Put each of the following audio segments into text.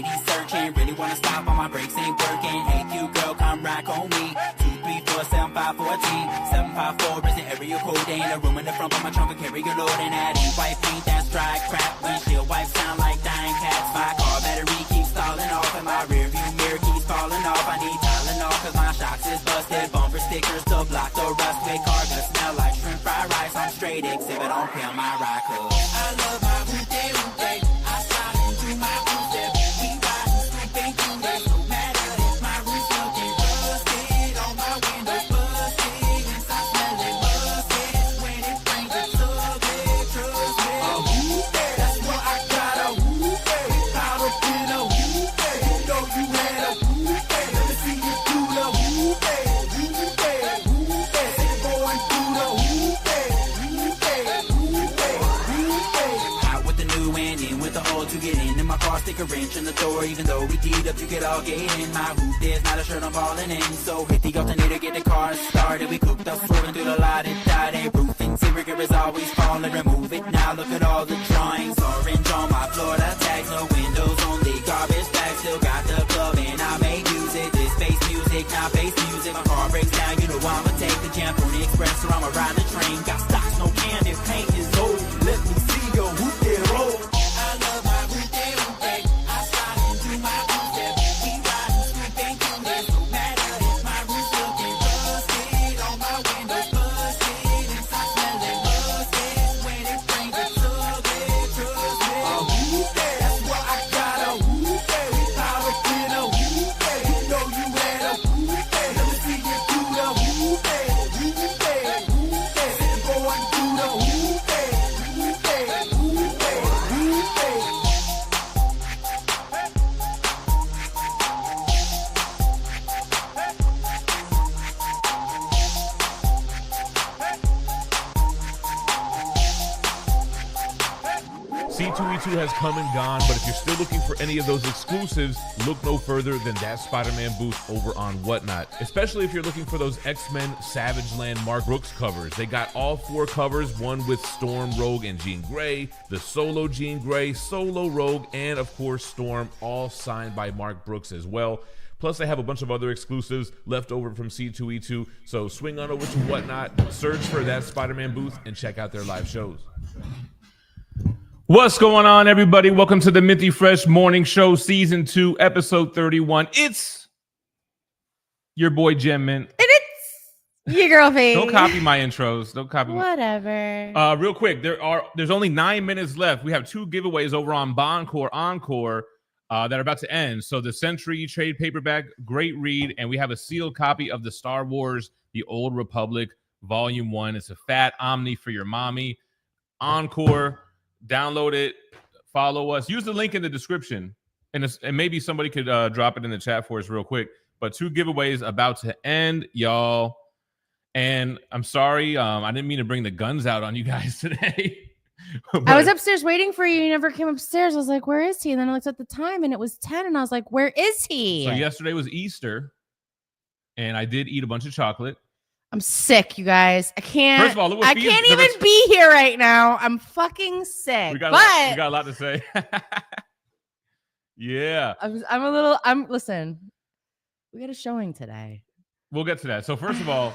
ladies searching. Really wanna stop, on my brakes ain't working. Hey, cute girl, come rock on me. 234-7514. 754 is the area code. Ain't a room in the front, but my trunk will carry your load. And that ain't white paint, that's dry crap. Windshield wipes sound like dying cats. My car battery keeps stalling off, and my rear view mirror keeps falling off. I need Tylenol, cause my shocks is busted. Bumper stickers to block the rust. With car gonna smell like shrimp fried rice. I'm straight exhibit on pimp my ride, cause I love my Bugle. I slide into my Bugle. We riding, sleeping through this. No matter if my roof's looking rusted, on my windows busted, inside smelling musty. When it rains, it's ugly, trust me. A Bugle, that's what I got, a Bugle. Caught up in a Bugle. You know you had a Bugle. Let me see you do the Bugle. To get in my car, stick a wrench in the door. Even though we deed up, you could all get in. My hoop, there's not a shirt I'm balling in. So hit the alternator, get the car started. We cooked up, swerving through the lot and died. A roof interior is always falling. Remove it now, look at all the drawings. Orange on my Florida tags, no windows, only garbage bags. Still got the club and I may use it. This bass music, not bass music. My car breaks down, you know I'ma take the Jam Pony Express or I'ma ride the train. Got stocks, no candy, paint is old. Let me see your hoop there roll. C2E2 has come and gone, but if you're still looking for any of those exclusives, look no further than that Spider-Man booth over on Whatnot. Especially if you're looking for those X-Men Savage Land Mark Brooks covers. They got all 4 covers, one with Storm, Rogue, and Jean Grey, the Solo Jean Grey, Solo Rogue, and of course Storm, all signed by Mark Brooks as well. Plus, they have a bunch of other exclusives left over from C2E2, so swing on over to Whatnot, search for that Spider-Man booth, and check out their live shows. What's going on, everybody? Welcome to the Minty Fresh Morning Show, Season 2, Episode 31. It's your boy, GemMint. And it's your girl, Phie. Don't copy my intros. Don't copy Whatever. Real quick, there's only 9 minutes left. We have 2 giveaways over on Encore that are about to end. So the Century trade paperback, great read. And we have a sealed copy of the Star Wars, The Old Republic, Volume 1. It's a fat Omni for your mommy. Encore. Download it, follow us, use the link in the description, and maybe somebody could drop it in the chat for us real quick. But 2 giveaways about to end, y'all. And I'm sorry, I didn't mean to bring the guns out on you guys today. I was upstairs waiting for you. You never came upstairs. I was like, where is he? And then I looked at the time and it was 10. And I was like, where is he? So yesterday was Easter, and I did eat a bunch of chocolate. I'm sick, you guys. I can't. First of all, I can't even be here right now. I'm fucking sick. We got a lot to say. Yeah. Listen, we got a showing today. We'll get to that. So first of all,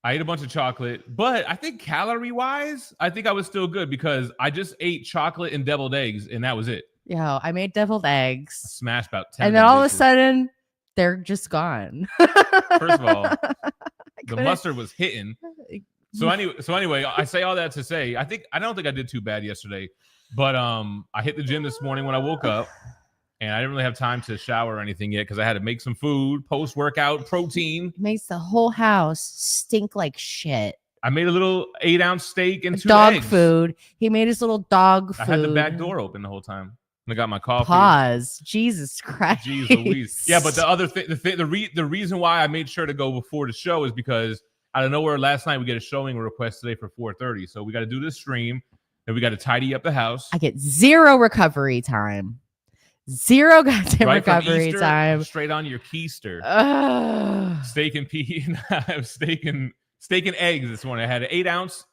I ate a bunch of chocolate, but I think calorie-wise, I think I was still good because I just ate chocolate and deviled eggs, and that was it. Yo, I made deviled eggs. I smashed about 10. And then all of a sudden, they're just gone. First of all, the mustard was hitting. So anyway, I say all that to say, I don't think I did too bad yesterday, but I hit the gym this morning when I woke up, and I didn't really have time to shower or anything yet because I had to make some food, post-workout protein. Makes the whole house stink like shit. I made a little 8-ounce steak and 2 dog eggs. food. He made his little dog food. I had the back door open the whole time. And I got my coffee. Pause. Jesus Christ. Jeez Louise. Yeah, but the other thing, the reason why I made sure to go before the show is because out of nowhere last night we get a showing request today for 4:30. So we got to do this stream and we got to tidy up the house. I get 0 recovery time. 0 goddamn recovery Easter, time. Straight on your keister. Steak and steak and eggs this morning. I had an 8-ounce.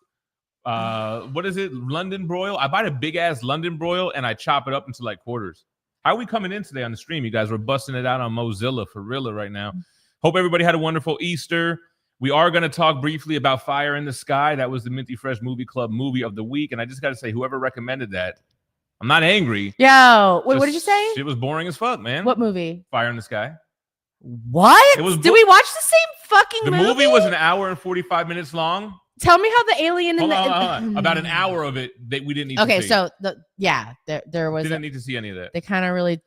What is it? London broil. I buy a big ass London broil and I chop it up into like quarters. How are we coming in today on the stream? You guys were busting it out on Mozilla for real right now. Hope everybody had a wonderful Easter. We are going to talk briefly about Fire in the Sky. That was the Minty Fresh Movie Club movie of the week. And I just got to say, whoever recommended that, I'm not angry. Yo, wait, what did you say? It was boring as fuck, man. What movie? Fire in the Sky. What? Did we watch the same fucking movie? The movie was an hour and 45 minutes long. Tell me how the alien in about an hour of it that we didn't need to see. Okay, so there was didn't need to see any of that. They kind of really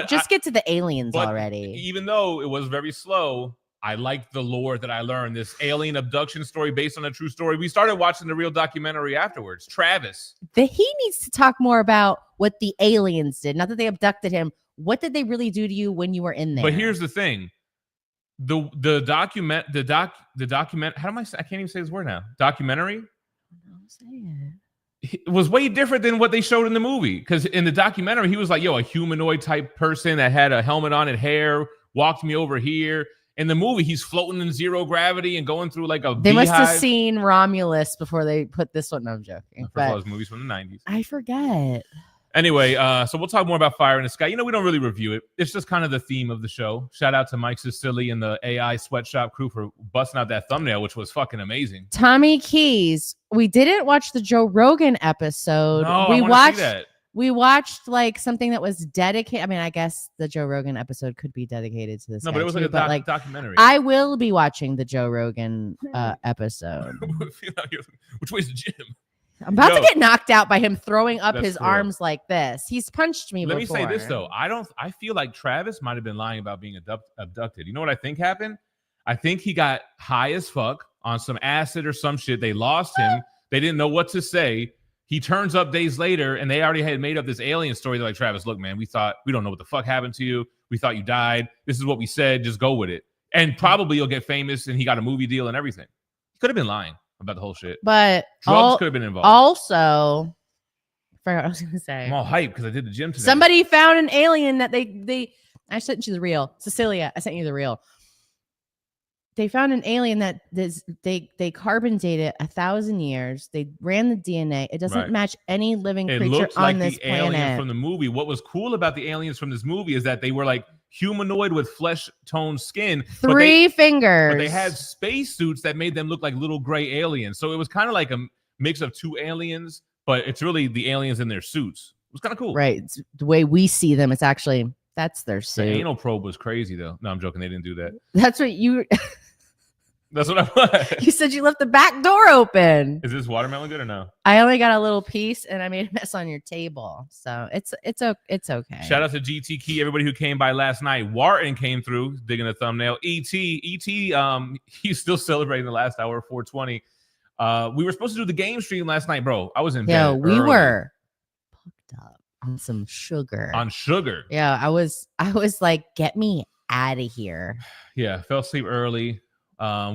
just get to the aliens already. Even though it was very slow, I liked the lore that I learned. This alien abduction story based on a true story. We started watching the real documentary afterwards. Travis. He needs to talk more about what the aliens did. Not that they abducted him. What did they really do to you when you were in there? But here's the thing. The document how am I can't even say this word now. Documentary it was way different than what they showed in the movie. Because in the documentary, he was like, a humanoid type person that had a helmet on and hair, walked me over here. In the movie, he's floating in zero gravity and going through like a They beehive. must have seen Romulus before they put this one. No, I'm joking. First of all, movies from the 90s. I forget. Anyway, so we'll talk more about Fire in the Sky. We don't really review it. It's just kind of the theme of the show. Shout out to Mike Sicily and the AI Sweatshop crew for busting out that thumbnail, which was fucking amazing. Tommy Keys. We didn't watch the Joe Rogan episode. No, we I watched see that. We watched like something that was dedicated. I mean, I guess the Joe Rogan episode could be dedicated to this. No, guy but it was too, like a documentary. I will be watching the Joe Rogan episode. Which way's the gym? I'm about to get knocked out by him throwing up his arms like this. He's punched me before. Let me say this though. I feel like Travis might have been lying about being abducted. You know what I think happened? I think he got high as fuck on some acid or some shit. They lost him. They didn't know what to say. He turns up days later and they already had made up this alien story. They're like, Travis, look, man, we don't know what the fuck happened to you. We thought you died. This is what we said. Just go with it. And probably you'll get famous and he got a movie deal and everything. He could have been lying about the whole shit. But drugs could have been involved. Also, I forgot what I was gonna say. I'm all hyped because I did the gym today. Somebody found an alien that I sent you the reel. Cecilia, I sent you the reel. They found an alien that they carbon dated 1,000 years. They ran the DNA. It doesn't match any living creature on this planet. Alien from the movie. What was cool about the aliens from this movie is that they were like humanoid with flesh toned skin, three fingers. But they had space suits that made them look like little gray aliens. So it was kind of like a mix of two aliens, but it's really the aliens in their suits. It was kind of cool. Right. It's the way we see them, it's actually that's their suit. The anal probe was crazy though. No, I'm joking. They didn't do that. That's what you. That's what I want. You said you left the back door open. Is this watermelon good or no? I only got a little piece, and I made a mess on your table, so it's okay. Shout out to GT Key, everybody who came by last night. Wharton came through, digging a thumbnail. ET, he's still celebrating the last hour, 420. We were supposed to do the game stream last night, bro. I was in bed. Yeah, we were hooked up on some sugar. On sugar. Yeah, I was like, get me out of here. Yeah, fell asleep early.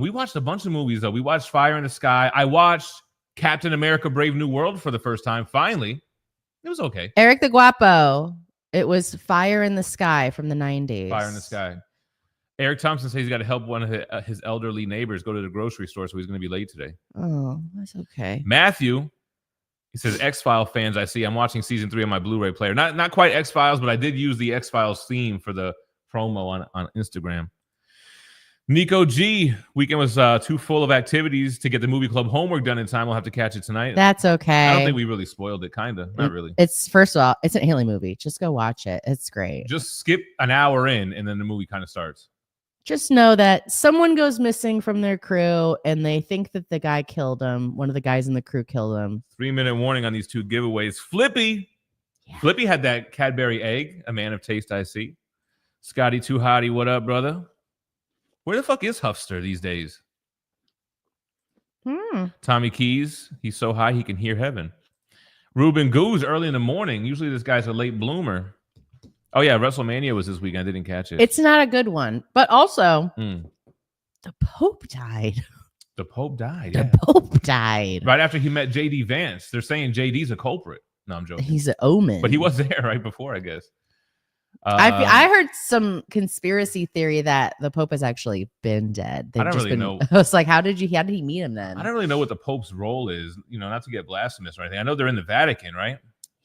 We watched a bunch of movies though. We watched Fire in the Sky. I watched Captain America: Brave New World for the first time. Finally, it was okay. Eric the Guapo. It was Fire in the Sky from the 90s. Fire in the Sky. Eric Thompson says he's got to help one of his elderly neighbors go to the grocery store, so he's going to be late today. Oh, that's okay. Matthew, he says X-File fans. I see. I'm watching season 3 on my Blu-ray player. Not quite X-Files, but I did use the X-Files theme for the promo on Instagram. Nico G, weekend was too full of activities to get the movie club homework done in time. We'll have to catch it tonight. That's okay. I don't think we really spoiled it. Kinda, not really. It's first of all, it's a Haley movie. Just go watch it. It's great. Just skip an hour in, and then the movie kind of starts. Just know that someone goes missing from their crew, and they think that the guy killed him. One of the guys in the crew killed him. 3-minute warning on these 2 giveaways. Flippy, Flippy had that Cadbury egg. A man of taste, I see. Scotty Too Hottie, what up, brother? Where the fuck is Huffster these days? Tommy Keys, he's so high he can hear heaven. Ruben Goose, early in the morning. Usually this guy's a late bloomer. Oh, yeah, WrestleMania was this weekend. I didn't catch it. It's not a good one. But also, the Pope died. The Pope died. The Pope died. Right after he met J.D. Vance. They're saying J.D.'s a culprit. No, I'm joking. He's an omen. But he was there right before, I guess. I heard some conspiracy theory that the Pope has actually been dead. I don't really know. I was like, how did he meet him then? I don't really know what the Pope's role is, not to get blasphemous or anything. I know they're in the Vatican, right?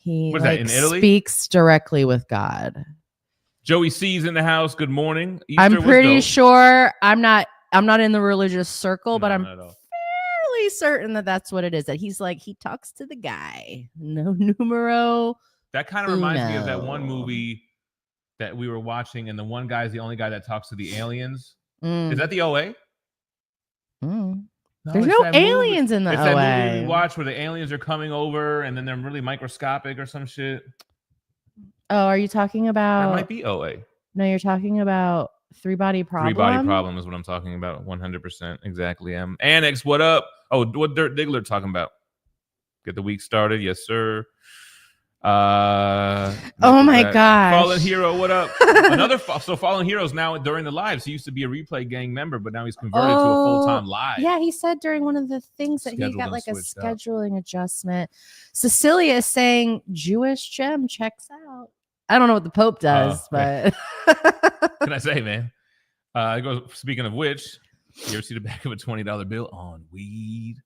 He What is that, in Italy? speaks directly with God. Joey C's in the house. Good morning. Easter I'm was pretty dope. sure I'm not in the religious circle, but No, I'm not at all. fairly certain that that's what it is. That he's like, he talks to the guy. No numero. That kind of reminds me of that uno. one movie that we were watching, and the one guy's the only guy that talks to the aliens. Is that the OA? There's it's no that movie. aliens in the It's OA. that movie we watched where the aliens are coming over, and then they're really microscopic or some shit. Oh, are you talking about? That might be OA. No, you're talking about Three Body Problem. 3-Body Problem is what I'm talking about. 100% exactly. Annex, what up? Oh, what Dirt Diggler talking about? Get the week started, yes sir. Oh my gosh. Fallen Hero, what up? So Fallen Hero's now during the lives. He used to be a replay gang member, but now he's converted to a full-time live. Yeah, he said during one of the things that he got like a switched up. scheduling adjustment. Cecilia is saying Jewish gem checks out. I don't know what the Pope does, but can I say, man? It goes. Speaking of which, you ever see the back of a $20 bill on weed?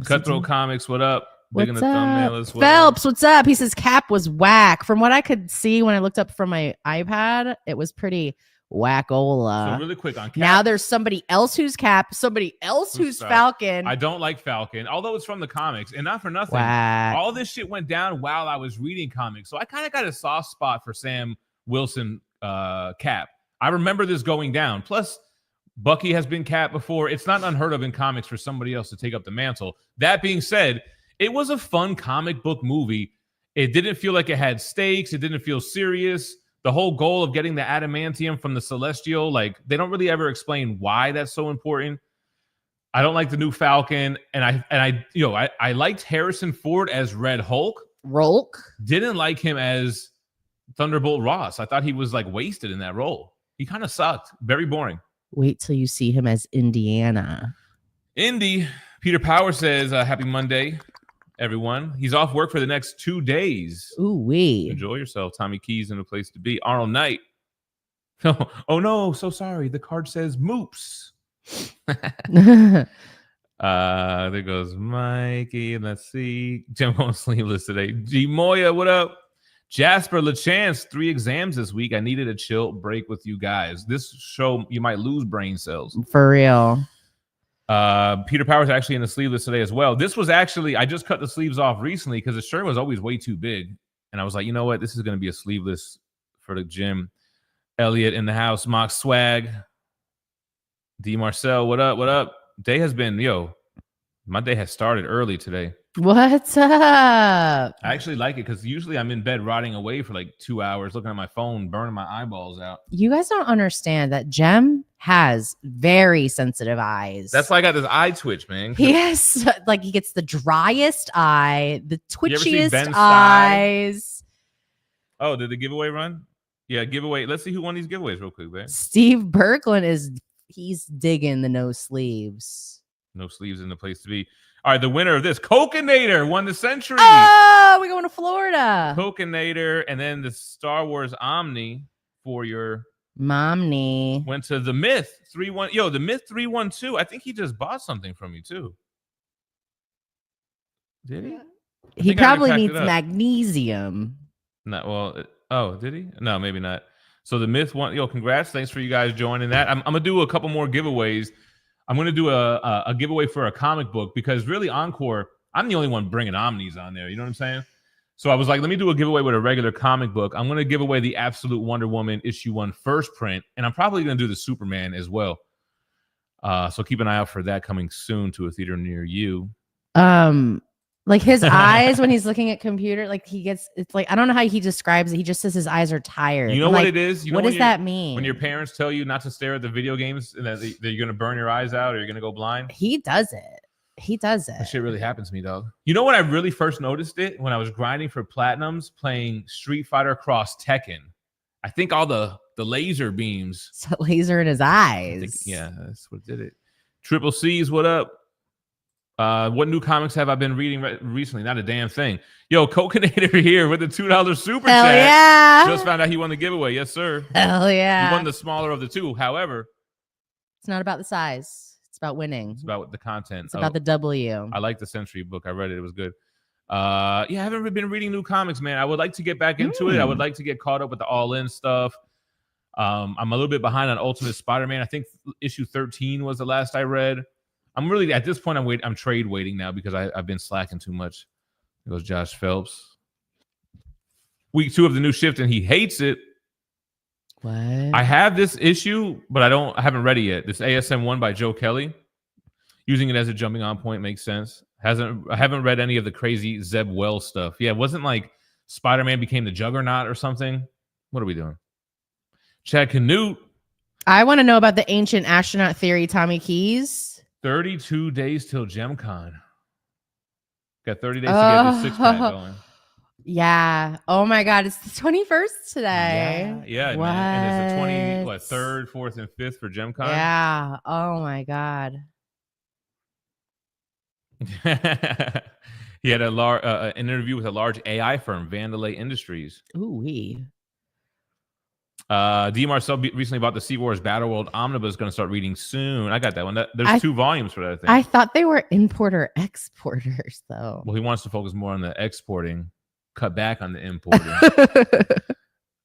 Cutthroat Comics, what up? Big in the thumbnail as well. Phelps, what's up? He says Cap was whack. From what I could see when I looked up from my iPad, it was pretty whackola. So really quick on Cap. Now there's somebody else who's Cap, somebody else who's Falcon. I don't like Falcon, although it's from the comics, and not for nothing. Whack. All this shit went down while I was reading comics, so I kind of got a soft spot for Sam Wilson Cap. I remember this going down. Plus, Bucky has been Cap before. It's not unheard of in comics for somebody else to take up the mantle. That being said, it was a fun comic book movie. It didn't feel like it had stakes. It didn't feel serious. The whole goal of getting the adamantium from the Celestial, like, they don't really ever explain why that's so important. I don't like the new Falcon, and I liked Harrison Ford as Red Hulk. Didn't like him as Thunderbolt Ross. I thought he was like wasted in that role. He kind of sucked. Very boring. Wait till you see him as Indiana. Indy. Peter Power says, happy Monday, everyone. He's off work for the next 2 days. Ooh, wee. Enjoy yourself. Tommy Keys in a place to be. Arnold Knight. Oh no, so sorry. The card says Moops. There goes Mikey. Let's see. Jim going sleeveless today. G Moya, what up? Jasper LaChance, 3 exams this week. I needed a chill break with you guys. This show, you might lose brain cells. For real. Peter Power's actually in the sleeveless today as well. This was actually, I just cut the sleeves off recently because the shirt was always way too big. And I was like, you know what? This is going to be a sleeveless for the gym. Elliot in the house. Mock Swag. D. Marcel, what up? What up? Day has been, my day has started early today. What's up? I actually like it because usually I'm in bed rotting away for like 2 hours, looking at my phone, burning my eyeballs out. You guys don't understand that Gem has very sensitive eyes. That's why I got this eye twitch, man. He has, like, he gets the driest eye, the twitchiest Ben eyes. Oh, did the giveaway run? Yeah, giveaway. Let's see who won these giveaways real quick, man. Steve Berklin he's digging the no sleeves. No sleeves in the place to be. All right, the winner of this, Coconator, won the Century. Oh, we're going to Florida. Coconator, and then the Star Wars Omni for your Momney. Went to the Myth 31. The Myth 312. I think he just bought something from you too. Did he? He probably needs magnesium. Did he? No, maybe not. So the Myth one. Congrats. Thanks for you guys joining that. I'm gonna do a couple more giveaways. I'm going to do a giveaway for a comic book because really Encore, I'm the only one bringing Omnis on there. You know what I'm saying? So I was like, let me do a giveaway with a regular comic book. I'm going to give away the Absolute Wonder Woman issue 1 first print, and I'm probably going to do the Superman as well. So keep an eye out for that coming soon to a theater near you. Like his eyes when he's looking at computer, like it's like, I don't know how he describes it. He just says his eyes are tired. You know what it is? What does that mean? When your parents tell you not to stare at the video games and that you're going to burn your eyes out or you're going to go blind? He does it. That shit really happens to me, dog. You know when I really first noticed it? When I was grinding for platinums playing Street Fighter Cross Tekken. I think all the laser beams. It's a laser in his eyes. That's what did it. Triple C's, what up? What new comics have I been reading recently? Not a damn thing. Coconator here with the $2 super Hell chat. Yeah. Just found out he won the giveaway. Yes, sir. Hell yeah. He won the smaller of the two. However, it's not about the size. It's about winning. It's about the content. It's about the W. I like the Century book. I read it. It was good. Yeah, I haven't been reading new comics, man. I would like to get back into it. I would like to get caught up with the all-in stuff. I'm a little bit behind on Ultimate Spider-Man. I think issue 13 was the last I read. I'm really at this point. I'm trade waiting now because I've been slacking too much. There goes Josh Phelps. Week 2 of the new shift, and he hates it. What? I have this issue, but I haven't read it yet. This ASM 1 by Joe Kelly. Using it as a jumping on point makes sense. I haven't read any of the crazy Zeb Wells stuff. Yeah, it wasn't like Spider-Man became the Juggernaut or something. What are we doing? Chad Canute. I want to know about the ancient astronaut theory, Tommy Keys. 32 days till GemCon. Got 30 days to get this six-pack going. Yeah. Oh my God. It's the 21st today. Yeah, what? Man. And it's the 3rd, 4th, and 5th for GemCon. Yeah. Oh my God. He had an interview with a large AI firm, Vandalay Industries. Ooh-wee. D. Marcel recently bought the Sea Wars Battle World Omnibus. Going to start reading soon. I got that one. There's 2 volumes for that thing. I thought they were importer-exporters, though. Well, he wants to focus more on the exporting, cut back on the importing.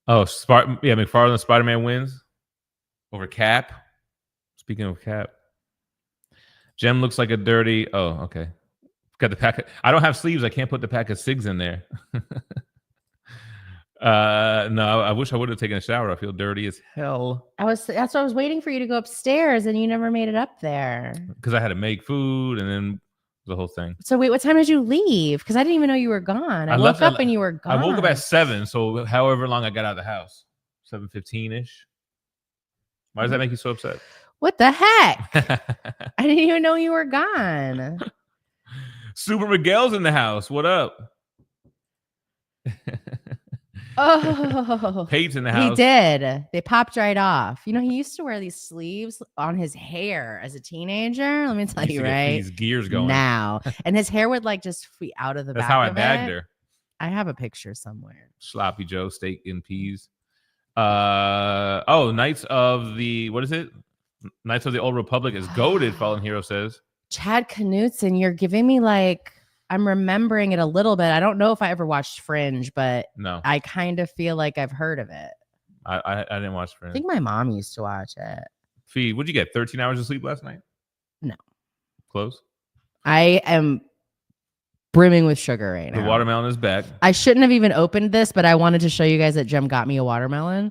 McFarlane Spider-Man wins over Cap. Speaking of Cap, Gem looks like a dirty. Oh, okay. Got the pack. I don't have sleeves. I can't put the pack of cigs in there. No, I wish I would have taken a shower. I feel dirty as hell. That's why I was waiting for you to go upstairs, and you never made it up there. Because I had to make food, and then the whole thing. So wait, what time did you leave? Because I didn't even know you were gone. I woke up and you were gone. I woke up at 7, so however long I got out of the house, 7:15-ish. Why does that make you so upset? What the heck? I didn't even know you were gone. Super Miguel's in the house. What up? Oh, Pate's in the house. He did. They popped right off. You know, he used to wear these sleeves on his hair as a teenager. Let me tell you, right? These gears going now, and his hair would like just be out of the. That's back how I of bagged it. her. I have a picture somewhere. Sloppy Joe, steak and peas. Knights of the Knights of the Old Republic is goated. Fallen Hero says. Chad Knutson, you're giving me like. I'm remembering it a little bit. I don't know if I ever watched Fringe, but no, I kind of feel like I've heard of it. I didn't watch Fringe. I think my mom used to watch it. Phie, what'd you get? 13 hours of sleep last night? No. Close? I am brimming with sugar right now. The watermelon is back. I shouldn't have even opened this, but I wanted to show you guys that Gem got me a watermelon.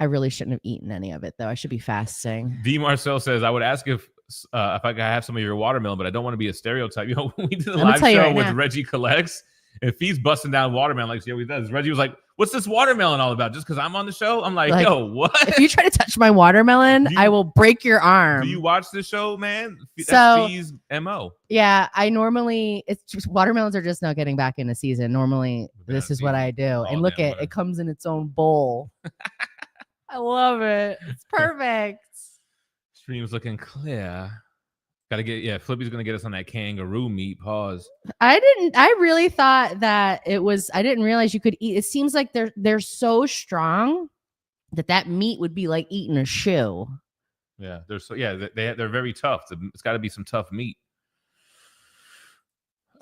I really shouldn't have eaten any of it, though. I should be fasting. D. Marcel says, I would ask if I could have some of your watermelon, but I don't want to be a stereotype. You know, we did a live show with Reggie Collects, and Phie's busting down watermelon like she always does. Reggie was like, what's this watermelon all about? Just because I'm on the show? I'm like, yo, what? If you try to touch my watermelon, I will break your arm. Do you watch the show, man? That's Phie's MO. Yeah, watermelons are just not getting back into season. Normally, this is what I do. And look, it comes in its own bowl. I love it. It's perfect. Stream's looking clear. Flippy's gonna get us on that kangaroo meat. Pause. I really thought that it was. I didn't realize you could eat. It seems like they're so strong that meat would be like eating a shoe. Yeah, they're very tough. It's got to be some tough meat.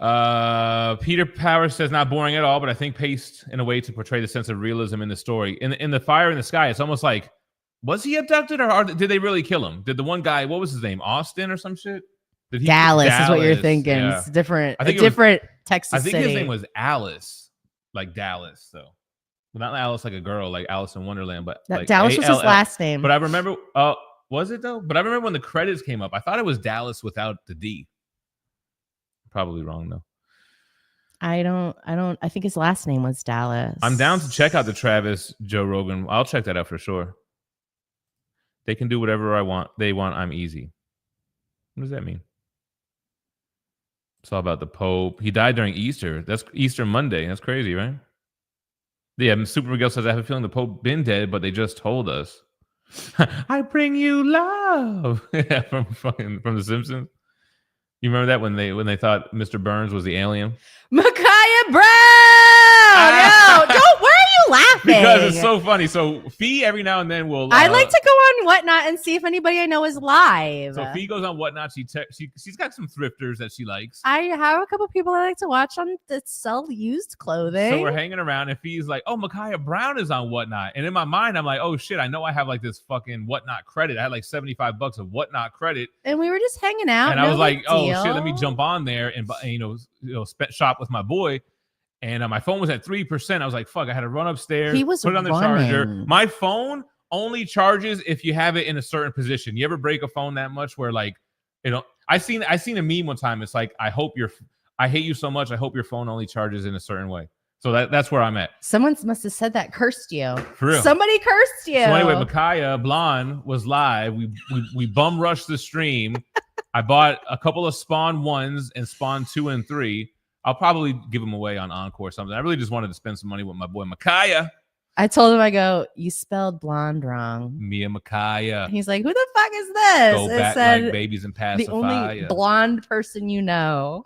Peter Powers says not boring at all, but I think paced in a way to portray the sense of realism in the story. In the Fire in the Sky, it's almost like. Was he abducted or did they really kill him? Did the one guy, what was his name? Austin or some shit? Dallas is what you're thinking. Yeah. It's different. Texas I think city. His name was Alice, like Dallas, though. Well, not Alice like a girl, like Alice in Wonderland, but like Dallas was his last name. But I remember, was it though? But I remember when the credits came up, I thought it was Dallas without the D. Probably wrong though. I think his last name was Dallas. I'm down to check out the Travis Joe Rogan. I'll check that out for sure. They can do whatever they want. I'm easy. What does that mean? It's all about the Pope. He died during Easter. That's Easter Monday. That's crazy, right? Yeah, Super Miguel says, I have a feeling the Pope been dead, but they just told us. I bring you love. Yeah, from The Simpsons. You remember that when they thought Mr. Burns was the alien? Micaiah Brown! Yo, where are you you laughing? Because it's so funny. So Phie every now and then will. I like to go on Whatnot and see if anybody I know is live. So Phie goes on Whatnot. She's got some thrifters that she likes. I have a couple people I like to watch on that sell used clothing. So we're hanging around, and Phie's like, "Oh, Micaiah Brown is on Whatnot," and in my mind, I'm like, "Oh shit, I know I have like this fucking Whatnot credit. I had like $75 of Whatnot credit." And we were just hanging out. And I was like, "Oh shit, let me jump on there and shop with my boy." And my phone was at 3%. I was like, "Fuck!" I had to run upstairs. He was put it on the running. charger. My phone only charges if you have it in a certain position. You ever break a phone that much where like, I seen a meme one time. It's like, I hate you so much. I hope your phone only charges in a certain way. So that's where I'm at. Someone must have said that, cursed you. For real. Somebody cursed you. So anyway, Micaiah Blonde was live. We bum rushed the stream. I bought a couple of Spawn 1s and Spawn 2 and 3. I'll probably give them away on Encore or something. I really just wanted to spend some money with my boy Micaiah. I told him, I go, you spelled blonde wrong. Mia Micaiah. He's like, who the fuck is this? Go back like babies and pacify. The only blonde person you know.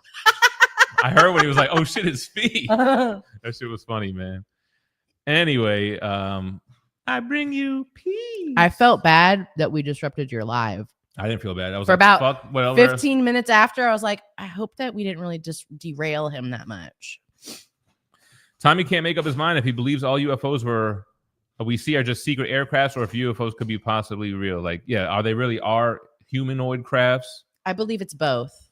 I heard when he was like, oh shit, it's Phie. That shit was funny, man. Anyway, I bring you peace. I felt bad that we disrupted your live. I didn't feel bad. I was for like, about fuck, whatever. 15 minutes after, I was like, I hope that we didn't really just derail him that much. Tommy can't make up his mind if he believes all UFOs we see are just secret aircrafts, or if UFOs could be possibly real. Like, yeah, are they really humanoid crafts? I believe it's both.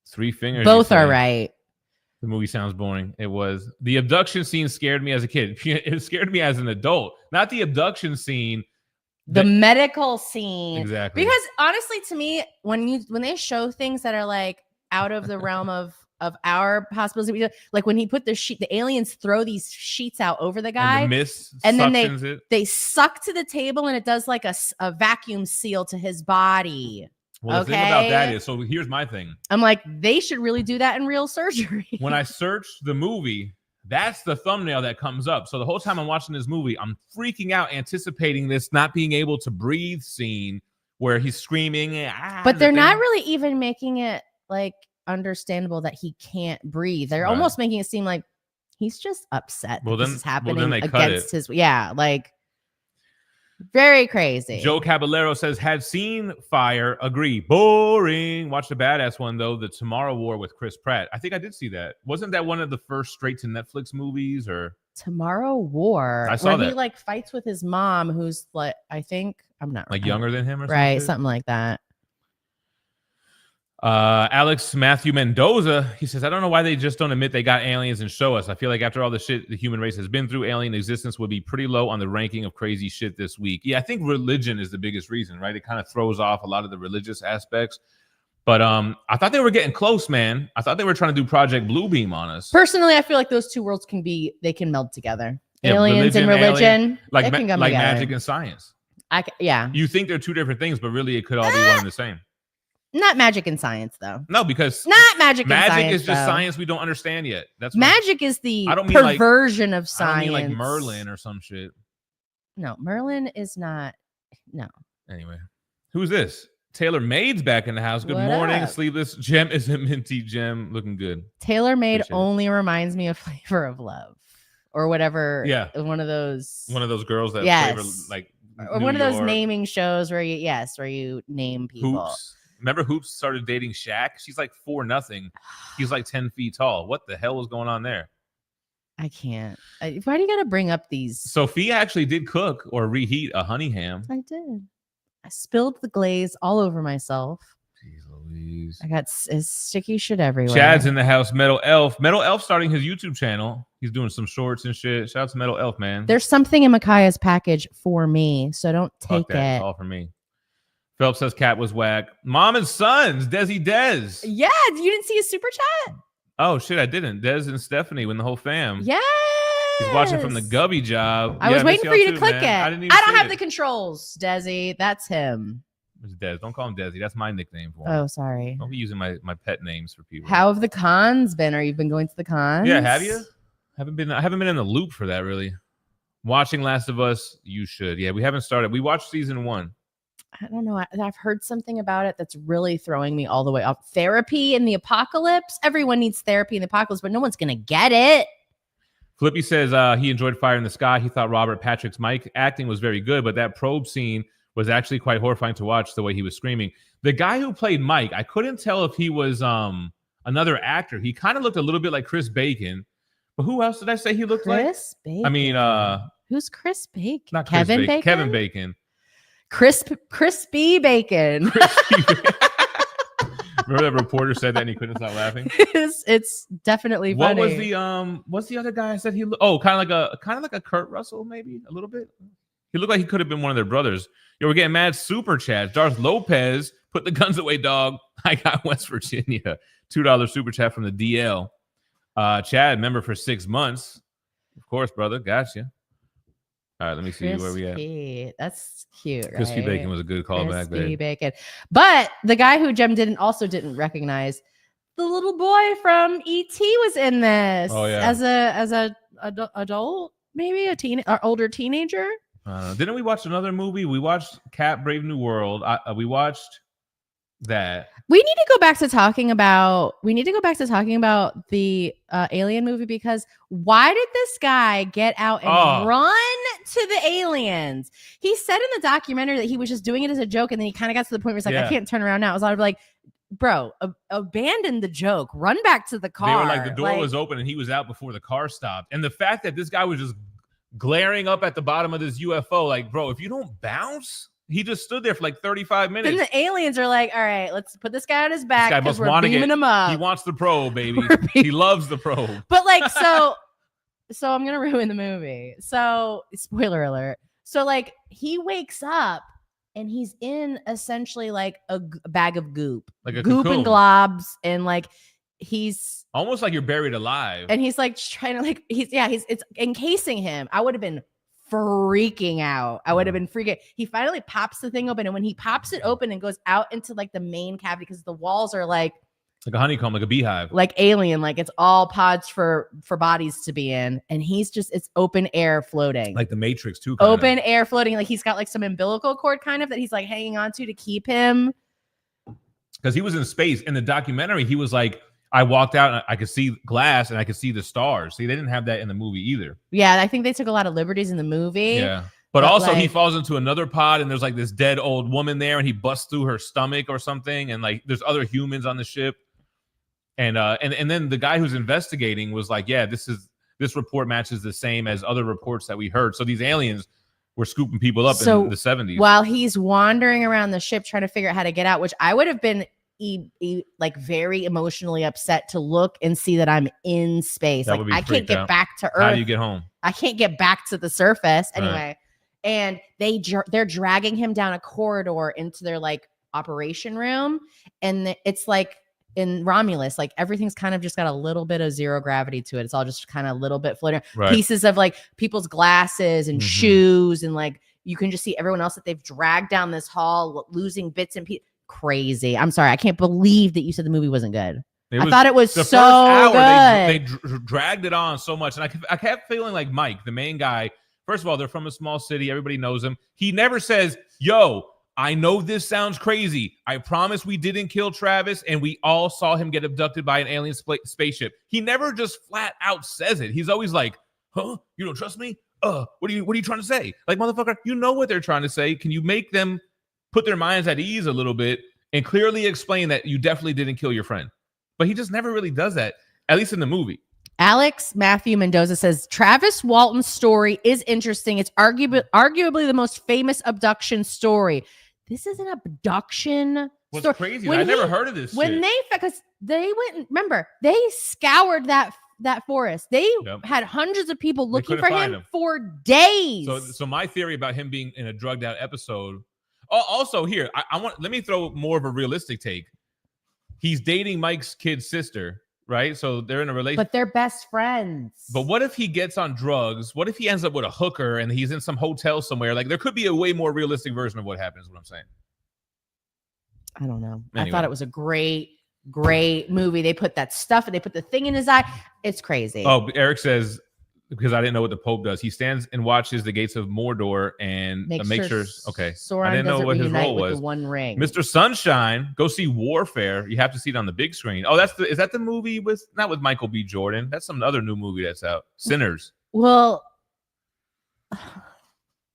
3 fingers. Both are right. The movie sounds boring. It was. The abduction scene scared me as a kid. It scared me as an adult. Not the abduction scene. The medical scene. Exactly. Because honestly, to me, when they show things that are like out of the realm of our possibilities, like when he put the aliens throw these sheets out over the guy, and the mist and then suctions they suck to the table, and it does like a vacuum seal to his body. Well, the thing about that is, so here's my thing. I'm like, they should really do that in real surgery. When I searched the movie, that's the thumbnail that comes up. So the whole time I'm watching this movie, I'm freaking out, anticipating this not being able to breathe scene where he's screaming. But they're not really even making it like understandable that he can't breathe. They're almost making it seem like he's just upset that this is happening against his. Yeah, like very crazy. Joe Caballero says, had seen Fire, agree. Boring. Watch the badass one, though, the Tomorrow War with Chris Pratt. I think I did see that. Wasn't that one of the first straight to Netflix movies? Or Tomorrow War? I saw that. He like fights with his mom, who's like, I think, I'm not like younger than him or right, something like that. Alex Matthew Mendoza, he says, I don't know why they just don't admit they got aliens and show us. I feel like after all the shit the human race has been through, alien existence would be pretty low on the ranking of crazy shit this week. Yeah, I think religion is the biggest reason, right? It kind of throws off a lot of the religious aspects. But I thought they were getting close, man. I thought they were trying to do Project Bluebeam on us. Personally, I feel like those two worlds they can meld together. Yeah, aliens and religion, like magic and science. Yeah. You think they're two different things, but really it could all be one and the same. Not magic and science, though. No, because not magic and science. Magic is just science we don't understand yet. That's magic is the perversion of science. I don't mean like Merlin or some shit. No, Merlin is not. No. Anyway, who's this? Taylor Maid's back in the house. Good morning, sleepless. Gem is a minty gem, looking good. Taylor Maid only reminds me of Flavor of Love, or whatever. Yeah, one of those girls that flavor like. Or one of those naming shows where you name people. Hoops. Remember Hoops started dating Shaq? She's like 4'0". He's like 10 feet tall. What the hell was going on there? I can't. Why do you got to bring up these? Sophia actually did cook or reheat a honey ham. I did. I spilled the glaze all over myself. Jeez Louise. I got sticky shit everywhere. Chad's in the house. Metal Elf. Metal Elf starting his YouTube channel. He's doing some shorts and shit. Shout out to Metal Elf, man. There's something in Micaiah's package for me, so don't take it. It's all for me. Phelps says Cat was whack. Mom and Sons, Desi Dez. Yeah, you didn't see a super chat? Oh, shit, I didn't. Dez and Stephanie with the whole fam. Yeah. He's watching from the Gubby job. I was waiting for you to click it. I don't have the controls, Desi. That's him. It's Dez. Don't call him Desi. That's my nickname for him. Oh, sorry. Don't be using my pet names for people. How have the cons been? Are you been going to the cons? Yeah, have you? I haven't been in the loop for that, really. Watching Last of Us, you should. Yeah, we haven't started. We watched season 1. I don't know. I've heard something about it that's really throwing me all the way off. Therapy in the apocalypse. Everyone needs therapy in the apocalypse, but no one's going to get it. Flippy says he enjoyed Fire in the Sky. He thought Robert Patrick's Mike acting was very good, but that probe scene was actually quite horrifying to watch, the way he was screaming. The guy who played Mike, I couldn't tell if he was another actor. He kind of looked a little bit like Chris Bacon. But who else did I say he looked Chris Bacon. I mean, who's Chris Bacon? Not Kevin Bacon. Kevin Bacon. Crispy Bacon. Remember that reporter said that and he couldn't stop laughing? It's definitely funny. What's the other guy I said he looked? Oh, kind of like a Kurt Russell, maybe a little bit. He looked like he could have been one of their brothers. Yo, we're getting mad super chats. Darth Lopez, put the guns away, dog. I got West Virginia. $2 super chat from the DL. Chad, member for 6 months. Of course, brother. Gotcha. All right, let me see where we at. That's cute, right? Crispy Bacon was a good callback. Crispy Bacon. But the guy who Gem didn't recognize, the little boy from E.T. was in this. Oh, yeah. As a adult, maybe or older teenager. Didn't we watch another movie? We watched Cat Brave New World. We watched that. We need to go back to talking about the Alien movie, because why did this guy get out and run to the aliens? He said in the documentary that he was just doing it as a joke, and then he kind of got to the point where he's like, I can't turn around now. I was like, bro, abandon the joke, run back to the car. They were like, the door was open and he was out before the car stopped. And the fact that this guy was just glaring up at the bottom of this UFO, like, bro, if you don't bounce. He just stood there for like 35 minutes. Then the aliens are like, all right, let's put this guy on his back because we're beaming him up. He wants the probe, baby. He loves the probe. But like, so I'm going to ruin the movie. So spoiler alert. So like he wakes up and he's in essentially like a bag of goop. Like a goop cocoon. And globs. And like he's almost like you're buried alive. And he's like trying to like, it's encasing him. I would have been freaking out. I would have been freaking. He finally pops the thing open, and when he pops it open and goes out into like the main cavity, because the walls are like a honeycomb, like a beehive, like Alien, like it's all pods for bodies to be in, and he's just, it's open air floating, like the Matrix too. Open air floating, like he's got like some umbilical cord kind of that he's like hanging on to keep him, because he was in space. In the documentary, he was like, I walked out and I could see glass and I could see the stars. See, they didn't have that in the movie either. Yeah, I think they took a lot of liberties in the movie. Yeah. But also he falls into another pod and there's like this dead old woman there and he busts through her stomach or something. And like there's other humans on the ship. And then the guy who's investigating was like, yeah, this report matches the same as other reports that we heard. So these aliens were scooping people up in the 70s. While he's wandering around the ship trying to figure out how to get out, which I would have been like very emotionally upset to look and see that I'm in space. Like I can't get back to Earth. How do you get home? I can't get back to the surface anyway. Right. And they're dragging him down a corridor into their like operation room, and it's like in Romulus, like everything's kind of just got a little bit of zero gravity to it. It's all just kind of a little bit floating. Right. Pieces of like people's glasses and shoes, and like you can just see everyone else that they've dragged down this hall, losing bits and pieces. Crazy. I'm sorry. I can't believe that you said the movie wasn't good. I thought it was so good. They dragged it on so much. And I kept feeling like Mike, the main guy. First of all, they're from a small city. Everybody knows him. He never says, yo, I know this sounds crazy. I promise we didn't kill Travis and we all saw him get abducted by an alien spaceship. He never just flat out says it. He's always like, huh? You don't trust me? What are you trying to say? Like, motherfucker, you know what they're trying to say. Can you make them put their minds at ease a little bit and clearly explain that you definitely didn't kill your friend? But he just never really does that, at least in the movie. Alex Matthew Mendoza says, Travis Walton's story is interesting. It's arguably the most famous abduction story. This is an abduction story. Crazy. I never heard of this shit. Because they went, remember, they scoured that forest. They had hundreds of people looking for him for days. So my theory about him being in a drugged out episode. Also, here, let me throw more of a realistic take. He's dating Mike's kid's sister, right? So they're in a relationship. But they're best friends. But what if he gets on drugs? What if he ends up with a hooker and he's in some hotel somewhere? Like, there could be a way more realistic version of what happens, is what I'm saying. I don't know. Anyway. I thought it was a great movie. They put that stuff and they put the thing in his eye. It's crazy. Oh, Eric says because I didn't know what the Pope does. He stands and watches the gates of Mordor and makes sure. Okay, Sauron I didn't know what his role with was. The One Ring. Mr. Sunshine, go see Warfare. You have to see it on the big screen. Oh, is that the movie with not with Michael B. Jordan? That's some other new movie that's out. Sinners. Well,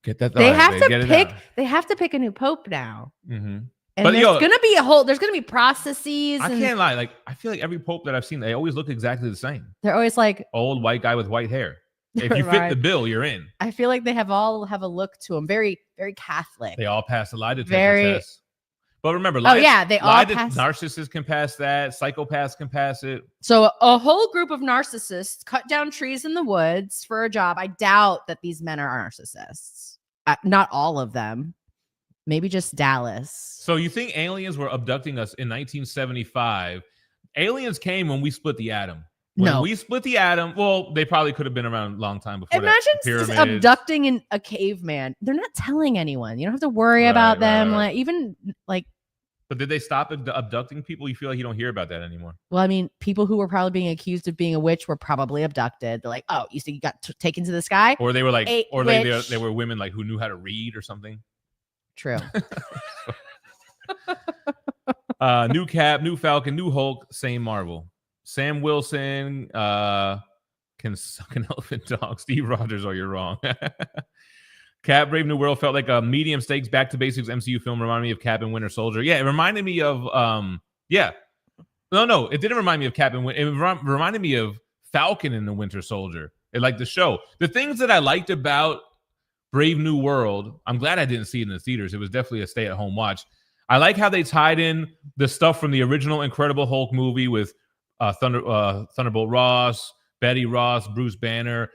get that. They have to pick. They have to pick a new Pope now. Mm-hmm. And But, there's gonna be there's gonna be processes. I can't lie. Like I feel like every Pope that I've seen, they always look exactly the same. They're always like Old white guy with white hair. If you fit the bill, you're in. I feel like they all have a look to them. Very, very Catholic. They all pass the lie detector test. But remember, they all pass. Narcissists can pass that. Psychopaths can pass it. So a whole group of narcissists cut down trees in the woods for a job. I doubt that these men are narcissists. Not all of them. Maybe just Dallas. So you think aliens were abducting us in 1975? Aliens came when we split the atom. When we split the atom, well, they probably could have been around a long time before. Imagine abducting a caveman. They're not telling anyone. You don't have to worry about them. Right. But did they stop abducting people? You feel like you don't hear about that anymore. Well, I mean, people who were probably being accused of being a witch were probably abducted. They're like, oh, you see, you got taken to the sky? Or they were like, they were women like who knew how to read or something. True. New Cap, new Falcon, new Hulk, same Marvel. Sam Wilson can suck an elephant dog. Steve Rogers, oh, you're wrong. Cap, Brave New World felt like a medium stakes back to basics MCU film. Reminded me of Cap and Winter Soldier. Yeah, it reminded me of No, it didn't remind me of Cap and Winter. It reminded me of Falcon and the Winter Soldier. It like the show. The things that I liked about Brave New World, I'm glad I didn't see it in the theaters. It was definitely a stay-at-home watch. I like how they tied in the stuff from the original Incredible Hulk movie with Thunderbolt Ross, Betty Ross, Bruce Banner,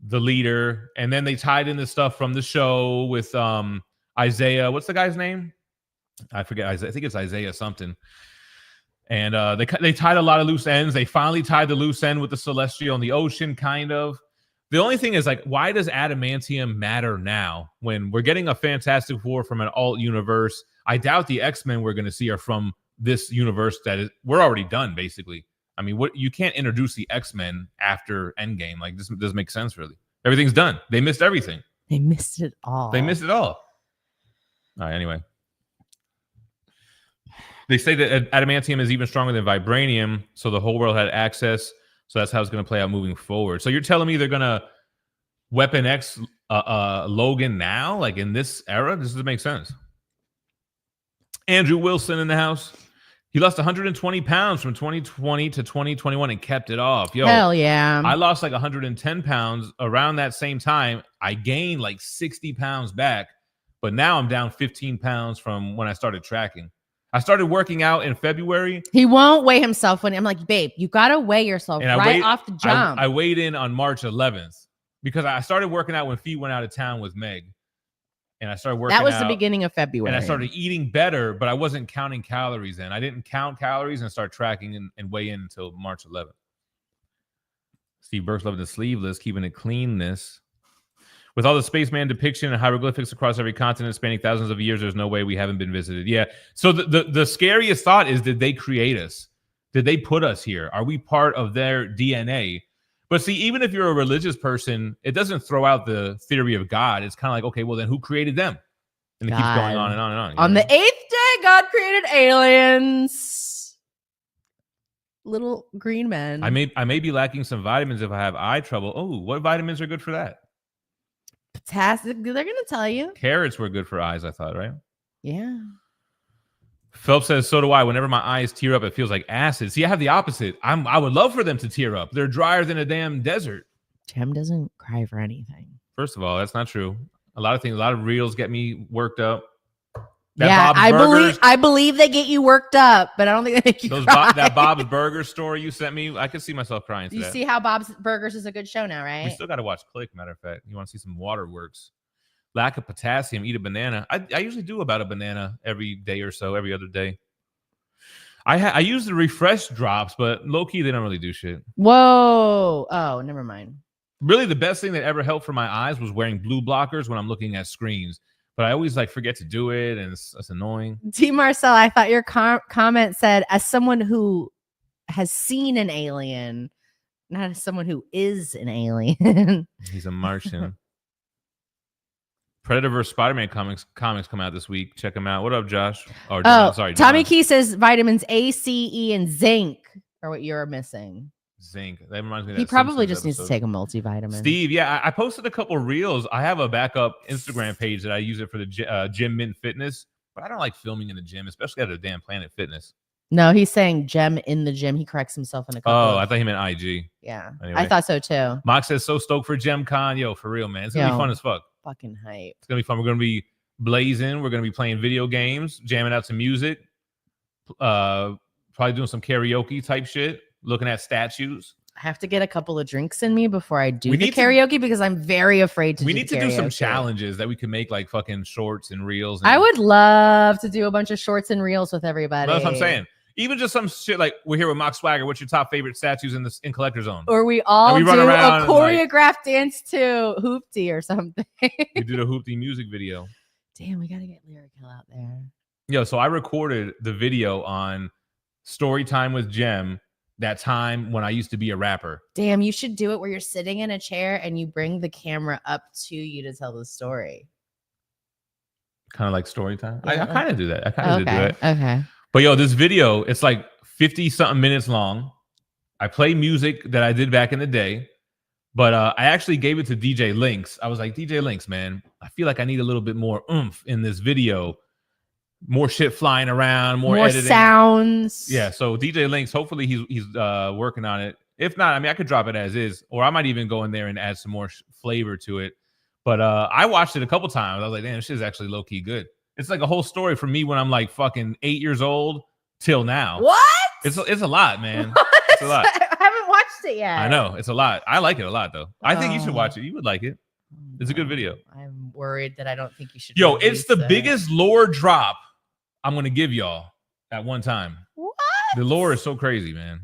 the leader, and then they tied in the stuff from the show with Isaiah. What's the guy's name? I forget. I think it's Isaiah something. And they tied a lot of loose ends. They finally tied the loose end with the Celestial in the ocean, kind of. The only thing is, like, why does adamantium matter now when we're getting a Fantastic Four from an alt universe? I doubt the X-Men we're going to see are from this universe we're already done, basically. I mean, you can't introduce the X-Men after Endgame. Like, this doesn't make sense, really. Everything's done. They missed everything. They missed it all. All right, anyway. They say that adamantium is even stronger than vibranium, so the whole world had access. So that's how it's going to play out moving forward. So you're telling me they're going to Weapon X Logan now? Like, in this era? This doesn't make sense. Andrew Wilson in the house. He lost 120 pounds from 2020 to 2021 and kept it off. Yo, hell yeah. I lost like 110 pounds around that same time. I gained like 60 pounds back, but now I'm down 15 pounds from when I started tracking. I started working out in February. He won't weigh himself when I'm like, babe, you got to weigh yourself off the jump. I weighed in on March 11th because I started working out when Phie went out of town with Meg. And I started working out. That was the beginning of February. And I started eating better, but I wasn't counting calories then. I didn't count calories and start tracking and weigh in until March 11th. Steve Burke's loving the sleeveless, keeping it cleanness. With all the spaceman depiction and hieroglyphics across every continent spanning thousands of years, there's no way we haven't been visited. Yeah. So the scariest thought is, did they create us? Did they put us here? Are we part of their DNA? But see, even if you're a religious person, it doesn't throw out the theory of God. It's kind of like, okay, well, then who created them? And it keeps going on and on and on. On the 8th day, God created aliens. Little green men. I may be lacking some vitamins if I have eye trouble. Oh, what vitamins are good for that? Potassium. They're going to tell you. Carrots were good for eyes, I thought, right? Yeah. Phelps says, so do I. Whenever my eyes tear up, it feels like acid. See, I have the opposite. I would love for them to tear up. They're drier than a damn desert. Tim doesn't cry for anything. First of all, that's not true. A lot of reels get me worked up. I believe they get you worked up, but I don't think they make you cry. That Bob's Burgers story you sent me, I could see myself crying. You see how Bob's Burgers is a good show now, right? We still got to watch Click, matter of fact. You want to see some waterworks. Lack of potassium, eat a banana. I usually do about a banana every day or so, every other day. I use the refresh drops, but low-key, they don't really do shit. Whoa. Oh, never mind. Really, the best thing that ever helped for my eyes was wearing blue blockers when I'm looking at screens. But I always forget to do it, and it's annoying. T. Marcel, I thought your comment said, as someone who has seen an alien, not as someone who is an alien. He's a Martian. Predator vs. Spider-Man comics come out this week. Check them out. What up, Josh? Or Oh, sorry, Tommy John. Key says vitamins A, C, E, and zinc are what you're missing. Zinc. That reminds me of He that probably Simpsons just needs to episode. take a multivitamin. Steve, yeah, I posted a couple reels. I have a backup Instagram page that I use it for the Gym Mint Fitness, but I don't like filming in the gym, especially at a damn Planet Fitness. No, he's saying gem in the gym. He corrects himself in a couple. Oh, I thought he meant IG. Yeah, Anyway. I thought so too. Mock says, so stoked for GemCon. Yo, for real, man. It's going to be fun as fuck. Fucking hype. It's going to be fun. We're going to be blazing. We're going to be playing video games, jamming out some music, probably doing some karaoke type shit, looking at statues. I have to get a couple of drinks in me before I do We the need to- karaoke because I'm very afraid to We do need the to do some karaoke. challenges that we can make like fucking shorts and reels. And I would love to do a bunch of shorts and reels with everybody. That's what I'm saying. Even just some shit like we're here with Mock Swagger. What's your top favorite statues in Collector Zone? Or we all And we run do around a and, like- choreographed dance to Hoopty or something. We did a Hoopty music video. Damn, we gotta get Lyrical out there. Yo, so I recorded the video on Story Time with Gem. That time when I used to be a rapper. Damn, you should do it where you're sitting in a chair and you bring the camera up to you to tell the story. Kind of like Story Time. Yeah. I kind of do that. I kind of do it. Okay. But yo, this video, it's like 50 something minutes long. I play music that I did back in the day, but I actually gave it to DJ Lynx. I was like, DJ Lynx, man, I feel like I need a little bit more oomph in this video. More shit flying around, more editing. sounds. Yeah, so DJ Lynx, hopefully he's working on it. If not, I mean, I could drop it as is, or I might even go in there and add some more flavor to it. But I watched it a couple times. I was like, damn, this shit is actually low-key good. It's like a whole story for me when I'm like fucking 8 years old till now. What? It's a lot, man. What? It's a lot. I haven't watched it yet. I know. It's a lot. I like it a lot, though. I think you should watch it. You would like it. It's a good video. I'm worried that I don't think you should. Yo, it's the release it. biggest lore drop I'm going to give y'all at one time. What? The lore is so crazy, man.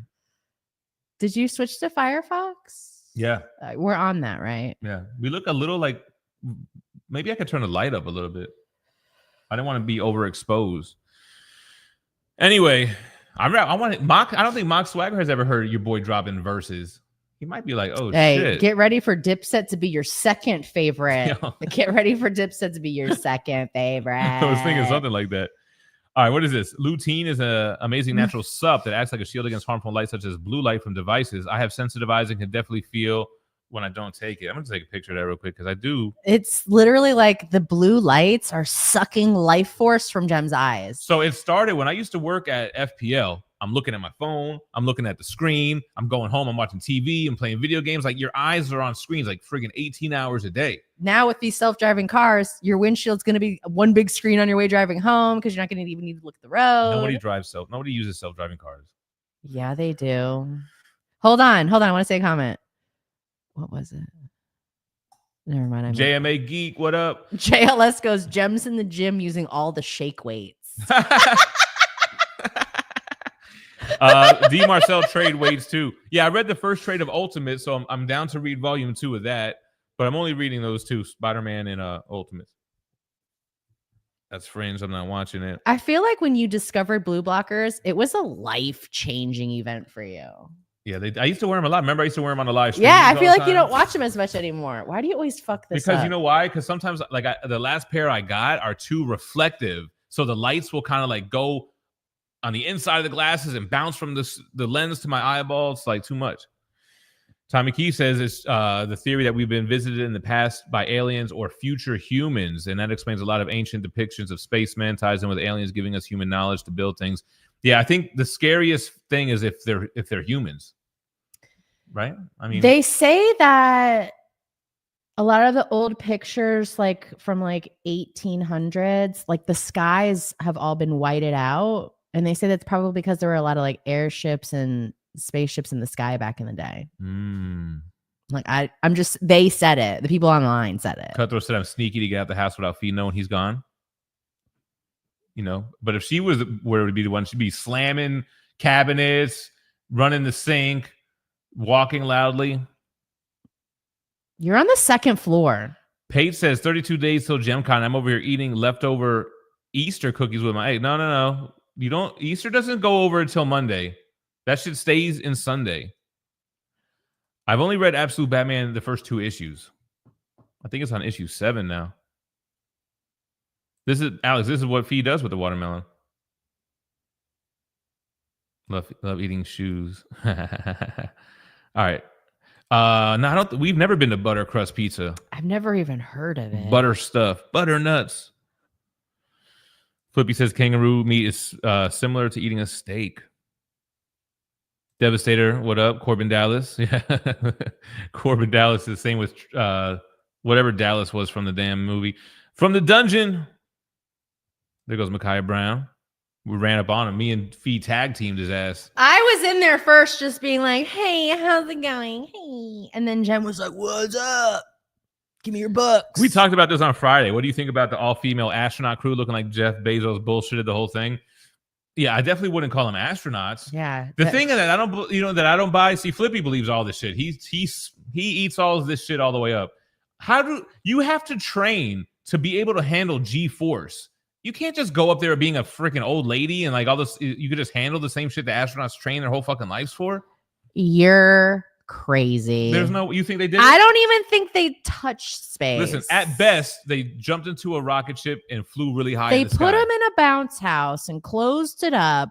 Did you switch to Firefox? Yeah. We're on that, right? Yeah. We look a little like, maybe I could turn the light up a little bit. I didn't want to be overexposed. Anyway, I don't think Mock Swagger has ever heard your boy drop in verses. He might be like, oh, Hey, shit. get ready for Dipset to be your second favorite. Yo. Get ready for Dipset to be your second favorite. I was thinking something like that. All right, what is this? Lutein is an amazing natural sup that acts like a shield against harmful light, such as blue light from devices. I have sensitive eyes and can definitely feel when I don't take it. I'm going to take a picture of that real quick because I do. It's literally like the blue lights are sucking life force from Gem's eyes. So it started when I used to work at FPL. I'm looking at my phone. I'm looking at the screen. I'm going home. I'm watching TV. I'm playing video games. Like your eyes are on screens like friggin' 18 hours a day. Now with these self-driving cars, your windshield's going to be one big screen on your way driving home because you're not going to even need to look at the road. Nobody uses self-driving cars. Yeah, they do. Hold on. I want to say a comment. What was it? Never mind. JMA Geek, what up? JLS goes, Gems in the gym using all the shake weights. D Marcel trade weights too. Yeah, I read the first trade of Ultimate, so I'm down to read volume 2 of that. But I'm only reading those two, Spider-Man and Ultimate. That's Fringe. I'm not watching it. I feel like when you discovered blue blockers, it was a life-changing event for you. Yeah, I used to wear them a lot. Remember, I used to wear them on the live stream. Yeah, I feel like you don't watch them as much anymore. Why do you always fuck this Because up? you know why? Because sometimes, like, the last pair I got are too reflective, so the lights will kind of like go on the inside of the glasses and bounce from the lens to my eyeball. It's like too much. Tommy Key says it's the theory that we've been visited in the past by aliens or future humans, and that explains a lot of ancient depictions of spacemen, ties in with aliens giving us human knowledge to build things. Yeah, I think the scariest thing is if they're humans, right? I mean, they say that a lot of the old pictures, like from like 1800s, like the skies have all been whited out, and they say that's probably because there were a lot of like airships and spaceships in the sky back in the day. Like they said it. The people online said it. Cutthroat said I'm sneaky to get out the house without Phie knowing he's gone. You know, but if she was where it would be the one, she'd be slamming cabinets, running the sink, walking loudly. You're on the second floor. Paige says 32 days till GemCon. I'm over here eating leftover Easter cookies with my egg. No. You don't. Easter doesn't go over until Monday. That shit stays in Sunday. I've only read Absolute Batman the first 2 issues. I think it's on issue 7 now. This is Alex. This is what Phie does with the watermelon. Love eating shoes. All right. No, I don't. We've never been to butter crust pizza. I've never even heard of it. Butter stuff, butter nuts. Flippy says kangaroo meat is similar to eating a steak. Devastator, what up? Corbin Dallas. Yeah. Corbin Dallas is the same with whatever Dallas was from the damn movie. From the dungeon. There goes Micaiah Brown. We ran up on him. Me and Phie tag teamed his ass. I was in there first just being like, hey, how's it going? Hey. And then Jem was like, what's up? Give me your books. We talked about this on Friday. What do you think about the all-female astronaut crew looking like Jeff Bezos bullshitted the whole thing? Yeah, I definitely wouldn't call them astronauts. Yeah. The thing that I don't buy. See, Flippy believes all this shit. He eats all of this shit all the way up. How do you have to train to be able to handle G-force? You can't just go up there being a freaking old lady and like all this. You could just handle the same shit the astronauts train their whole fucking lives for. You're crazy. There's no. You think they did? I don't even think they touched space. Listen, at best, they jumped into a rocket ship and flew really high. They in the put sky. him in a bounce house and closed it up.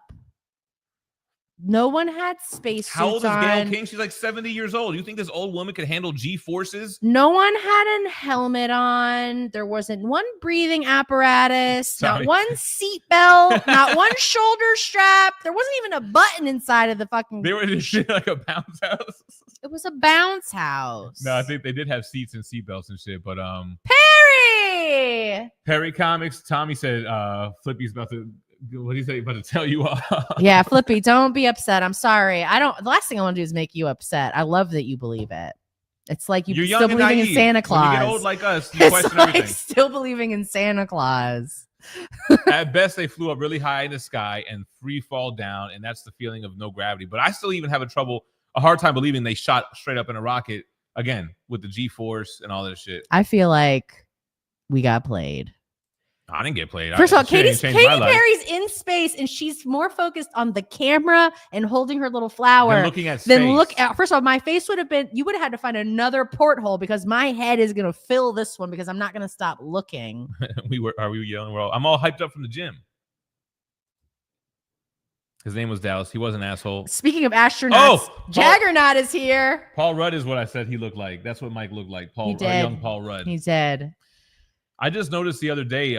No one had space How old suits is Gail on. King? She's like 70 years old. You think this old woman could handle G-forces? No one had a helmet on. There wasn't one breathing apparatus, Sorry. not one seatbelt, not one shoulder strap. There wasn't even a button inside of the fucking. They were in this shit like a bounce house. It was a bounce house. No, I think they did have seats and seatbelts and shit. But Perry. Perry Comics, Tommy said Flippy's about to. What do you say? About to tell you off. Yeah, Flippy, don't be upset. I'm sorry. The last thing I want to do is make you upset. I love that you believe it. It's like you're young still and believing in naive. Santa Claus. When you get old like us, you It's question like everything. still believing in Santa Claus. At best, they flew up really high in the sky and free fall down, and that's the feeling of no gravity. But I still even have a hard time believing they shot straight up in a rocket again with the G-force and all this shit. I feel like we got played. I didn't get played. First of all, Shit ain't Katy changed my life. Perry's in space and she's more focused on the camera and holding her little flower Than looking at than space. look at. First of all, my face would have been. You would have had to find another porthole because my head is gonna fill this one because I'm not gonna stop looking. Are we yelling? I'm all hyped up from the gym. His name was Dallas. He was an asshole. Speaking of astronauts, Oh, Jaggernaut is here. Paul Rudd is what I said he looked like. That's what Mike looked like. Young Paul Rudd. He's dead. I just noticed the other day,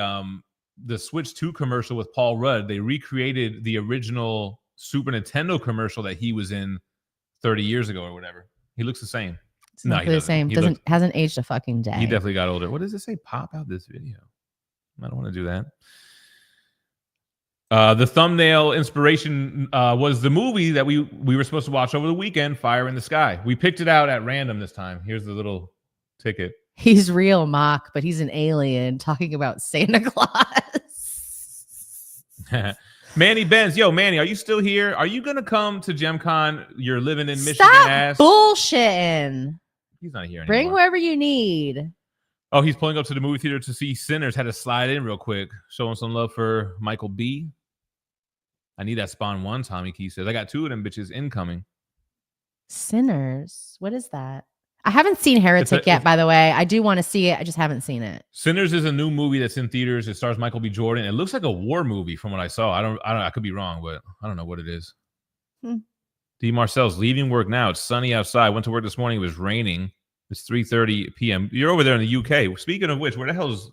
the Switch 2 commercial with Paul Rudd, they recreated the original Super Nintendo commercial that he was in 30 years ago or whatever. He looks the same. It's not the same. Hasn't aged a fucking day. He definitely got older. What does it say? Pop out this video. I don't want to do that. The thumbnail inspiration was the movie that we were supposed to watch over the weekend, Fire in the Sky. We picked it out at random this time. Here's the little ticket. He's real, Mock, but he's an alien talking about Santa Claus. Manny Benz. Yo, Manny, are you still here? Are you going to come to GemCon? You're living in Michigan, Stop ass. bullshitting. He's not here anymore. Bring whoever you need. Oh, he's pulling up to the movie theater to see Sinners. Had to slide in real quick. Showing some love for Michael B. I need that Spawn 1, Tommy Key says. I got 2 of them bitches incoming. Sinners? What is that? I haven't seen Heretic yet, by the way. I do want to see it. I just haven't seen it. Sinners is a new movie that's in theaters. It stars Michael B. Jordan. It looks like a war movie from what I saw. I could be wrong, but I don't know what it is. D. Marcel's leaving work now. It's sunny outside. Went to work this morning. It was raining. It's 3:30 p.m. You're over there in the UK. Speaking of which, where the hell is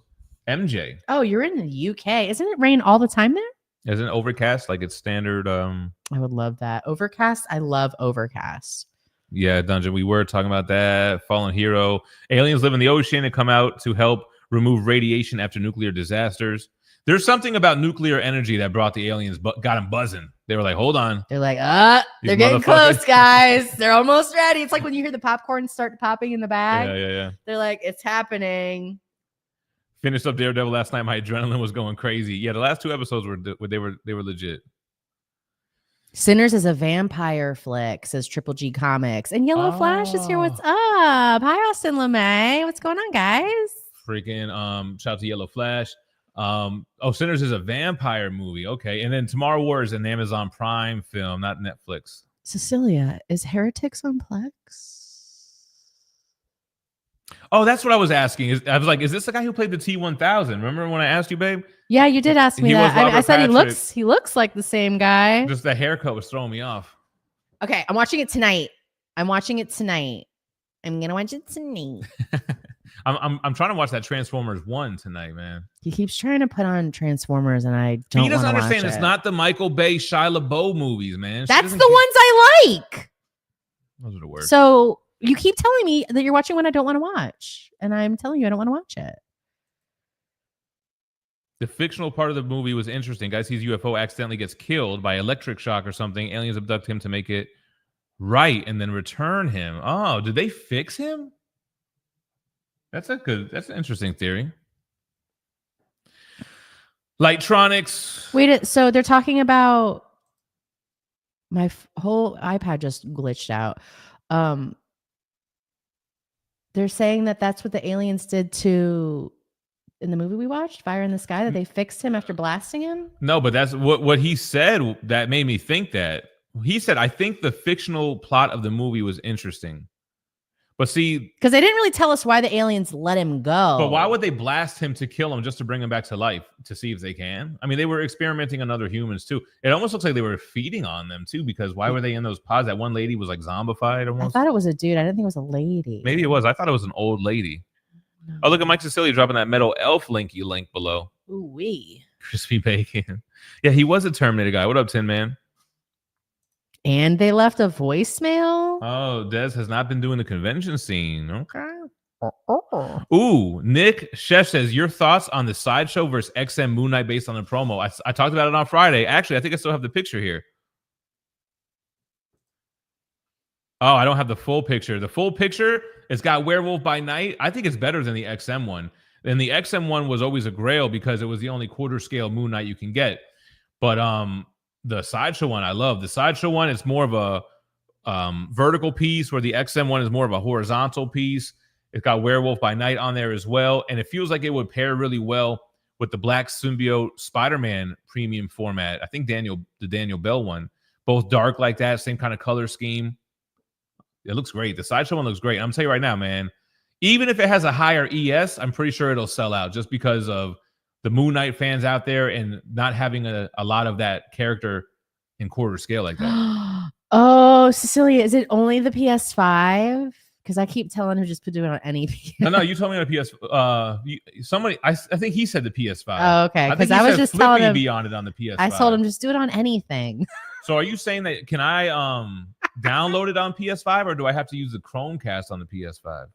MJ? Oh, you're in the UK. Isn't it rain all the time there? Isn't it overcast? Like it's standard. I would love that. Overcast. I love overcast. Yeah, Dungeon. We were talking about that. Fallen Hero. Aliens live in the ocean and come out to help remove radiation after nuclear disasters. There's something about nuclear energy that brought the aliens, got them buzzing. They were like, hold on. They're like, they're getting close, guys. They're almost ready. It's like when you hear the popcorn start popping in the bag. Yeah. They're like, it's happening. Finished up Daredevil last night. My adrenaline was going crazy. Yeah, the last 2 episodes they were legit. Sinners is a vampire flick, says Triple G Comics. And Yellow Flash is here. What's up? Hi, Austin LeMay. What's going on, guys? Freaking shout out to Yellow Flash. Sinners is a vampire movie. Okay. And then Tomorrow War is an Amazon Prime film, not Netflix. Cecilia, is Heretics on Plex? Oh, that's what I was asking. I was like, is this the guy who played the T-1000? Remember when I asked you, babe? Yeah, you did ask me He was that. I Robert said Patrick. he looks like the same guy. Just the haircut was throwing me off. Okay, I'm watching it tonight. I'm gonna watch it tonight. I'm trying to watch that Transformers 1 tonight, man. He keeps trying to put on Transformers, and I don't. He doesn't understand. Watch It's not the Michael Bay, Shia LaBeouf movies, man. That's the ones I like. Those are the worst. So you keep telling me that you're watching one I don't want to watch, and I'm telling you I don't want to watch it. The fictional part of the movie was interesting. Guy sees UFO, accidentally gets killed by electric shock or something. Aliens abduct him to make it right and then return him. Oh, did they fix him? That's an interesting theory. Lightronics. Wait, so they're talking about my whole iPad just glitched out. They're saying that that's what the aliens did to in the movie we watched, Fire in the Sky, that they fixed him after blasting him. No, but that's what he said that made me think that. He said, I think the fictional plot of the movie was interesting. But see, because they didn't really tell us why the aliens let him go. But why would they blast him to kill him just to bring him back to life to see if they can? I mean, they were experimenting on other humans too. It almost looks like they were feeding on them too, because why were they in those pods? That one lady was like zombified almost. I thought it was a dude. I didn't think it was a lady. Maybe it was. I thought it was an old lady. No. Oh, look at Mike Cecilia dropping that metal elf link below. Ooh wee. Crispy bacon. Yeah, he was a Terminator guy. What up, Tin Man? And they left a voicemail. Oh, Dez has not been doing the convention scene. Okay. Ooh, Nick Chef says, your thoughts on the Sideshow versus XM Moon Knight based on the promo. I talked about it on Friday. Actually, I think I still have the picture here. Oh, I don't have the full picture. The full picture, it's got Werewolf by Night. I think it's better than the XM one. And the XM one was always a grail because it was the only quarter scale Moon Knight you can get. But the Sideshow one, I love. The Sideshow one is more of a vertical piece, where the XM one is more of a horizontal piece. It's got Werewolf by Night on there as well. And it feels like it would pair really well with the Black Symbiote Spider-Man premium format. I think the Daniel Bell one. Both dark like that, same kind of color scheme. It looks great. The Sideshow one looks great. I'm telling you right now, man, even if it has a higher ES, I'm pretty sure it'll sell out just because of the Moon Knight fans out there and not having a lot of that character in quarter scale like that. Oh, Cecilia, is it only the PS5? Because I keep telling her just to do it on any PS. No, you told me on the PS. Somebody, I think he said the PS5. Oh, okay. Because I was just telling him be on it on the PS5. I told him just do it on anything. So are you saying that can I download it on PS5, or do I have to use the Chromecast on the PS5?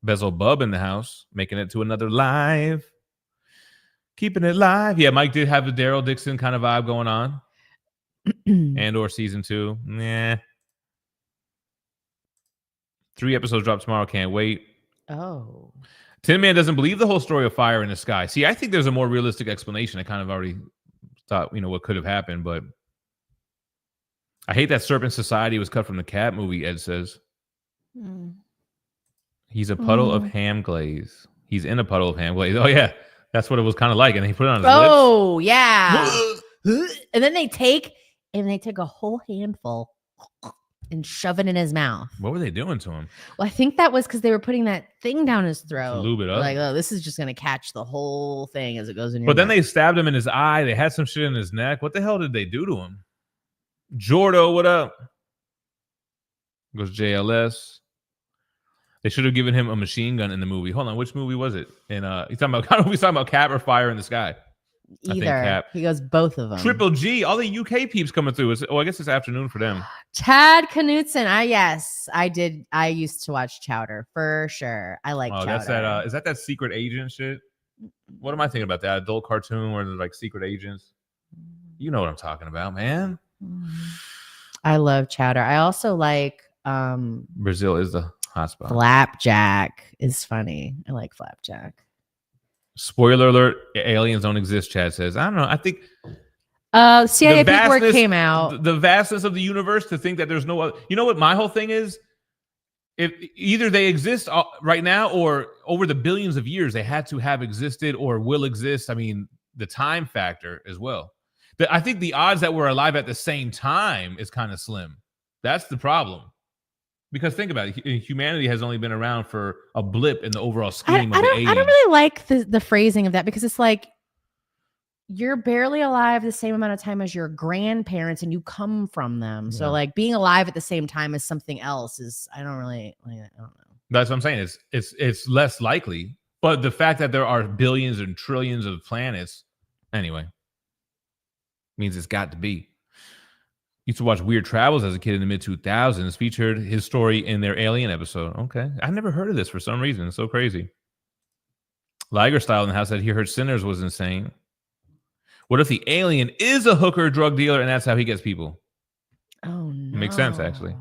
Bezel Bub in the house, making it to another live. Keeping it live. Yeah, Mike did have the Daryl Dixon kind of vibe going on. Andor season 2. Nah. 3 episodes drop tomorrow. Can't wait. Oh. Tin Man doesn't believe the whole story of Fire in the Sky. See, I think there's a more realistic explanation. I kind of already thought, what could have happened, but I hate that Serpent Society was cut from the Cat movie, Ed says. He's a puddle of ham glaze. He's in a puddle of ham glaze. Oh, yeah. That's what it was kind of like. And he put it on his lips. Oh, yeah. And then they take a whole handful and shove it in his mouth. What were they doing to him? Well, I think that was because they were putting that thing down his throat. To lube it up. Like, oh, this is just going to catch the whole thing as it goes in your But then mouth. they stabbed him in his eye. They had some shit in his neck. What the hell did they do to him? Jordo, what up? Goes JLS. They should have given him a machine gun in the movie. Hold on, which movie was it? And he's talking about Cap or Fire in the Sky. Either. Cap. He goes both of them. Triple G, all the UK peeps coming through. I guess it's afternoon for them. Chad Knutson. Yes, I did. I used to watch Chowder for sure. I like Chowder. That's that. Is that secret agent shit? What am I thinking about? That adult cartoon where they're like secret agents? You know what I'm talking about, man. I love Chowder. I also like Brazil is the hotspot. Flapjack is funny. I like Flapjack. Spoiler alert, aliens don't exist, Chad says. I don't know. I think CIA paperwork came out. The vastness of the universe to think that there's no other. You know what my whole thing is? If either they exist right now or over the billions of years they had to have existed or will exist. I mean, the time factor as well. I think the odds that we're alive at the same time is kind of slim. That's the problem. Because think about it, humanity has only been around for a blip in the overall scheme of the age. I don't really like the phrasing of that, because it's like you're barely alive the same amount of time as your grandparents and you come from them. So like being alive at the same time as something else is, I don't really like, I don't know. That's what I'm saying. It's less likely. But the fact that there are billions and trillions of planets, anyway, means it's got to be. Used to watch Weird Travels as a kid in the mid-2000s. Featured his story in their Alien episode. Okay. I've never heard of this for some reason. It's so crazy. Liger Style in the house said he heard Sinners was insane. What if the alien is a hooker drug dealer and that's how he gets people? Oh, no. It makes sense, actually.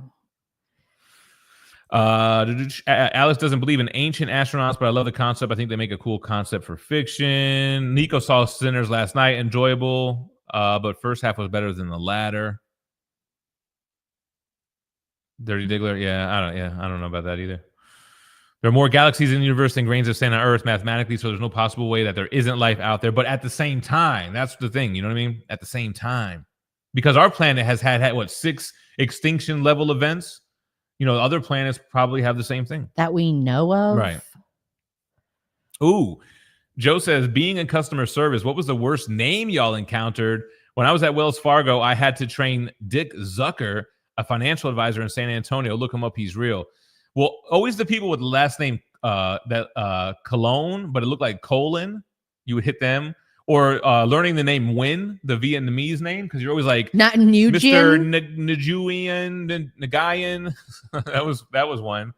Alice doesn't believe in ancient astronauts, but I love the concept. I think they make a cool concept for fiction. Nico saw Sinners last night. Enjoyable, but first half was better than the latter. Dirty Diggler, I don't know about that either. There are more galaxies in the universe than grains of sand on Earth mathematically, so there's no possible way that there isn't life out there. But at the same time, that's the thing, you know what I mean? At the same time, because our planet has had what, 6 extinction level events? You know, other planets probably have the same thing that we know of. Right. Ooh, Joe says, being in customer service, what was the worst name y'all encountered? When I was at Wells Fargo, I had to train Dick Zucker, a financial advisor in San Antonio. Look him up. He's real. Well, always the people with the last name Cologne, but it looked like colon. You would hit them. Or learning the name Nguyen, the Vietnamese name, because you're always like not Nguyen, Mr. Nguyen, Nguyen. that was one.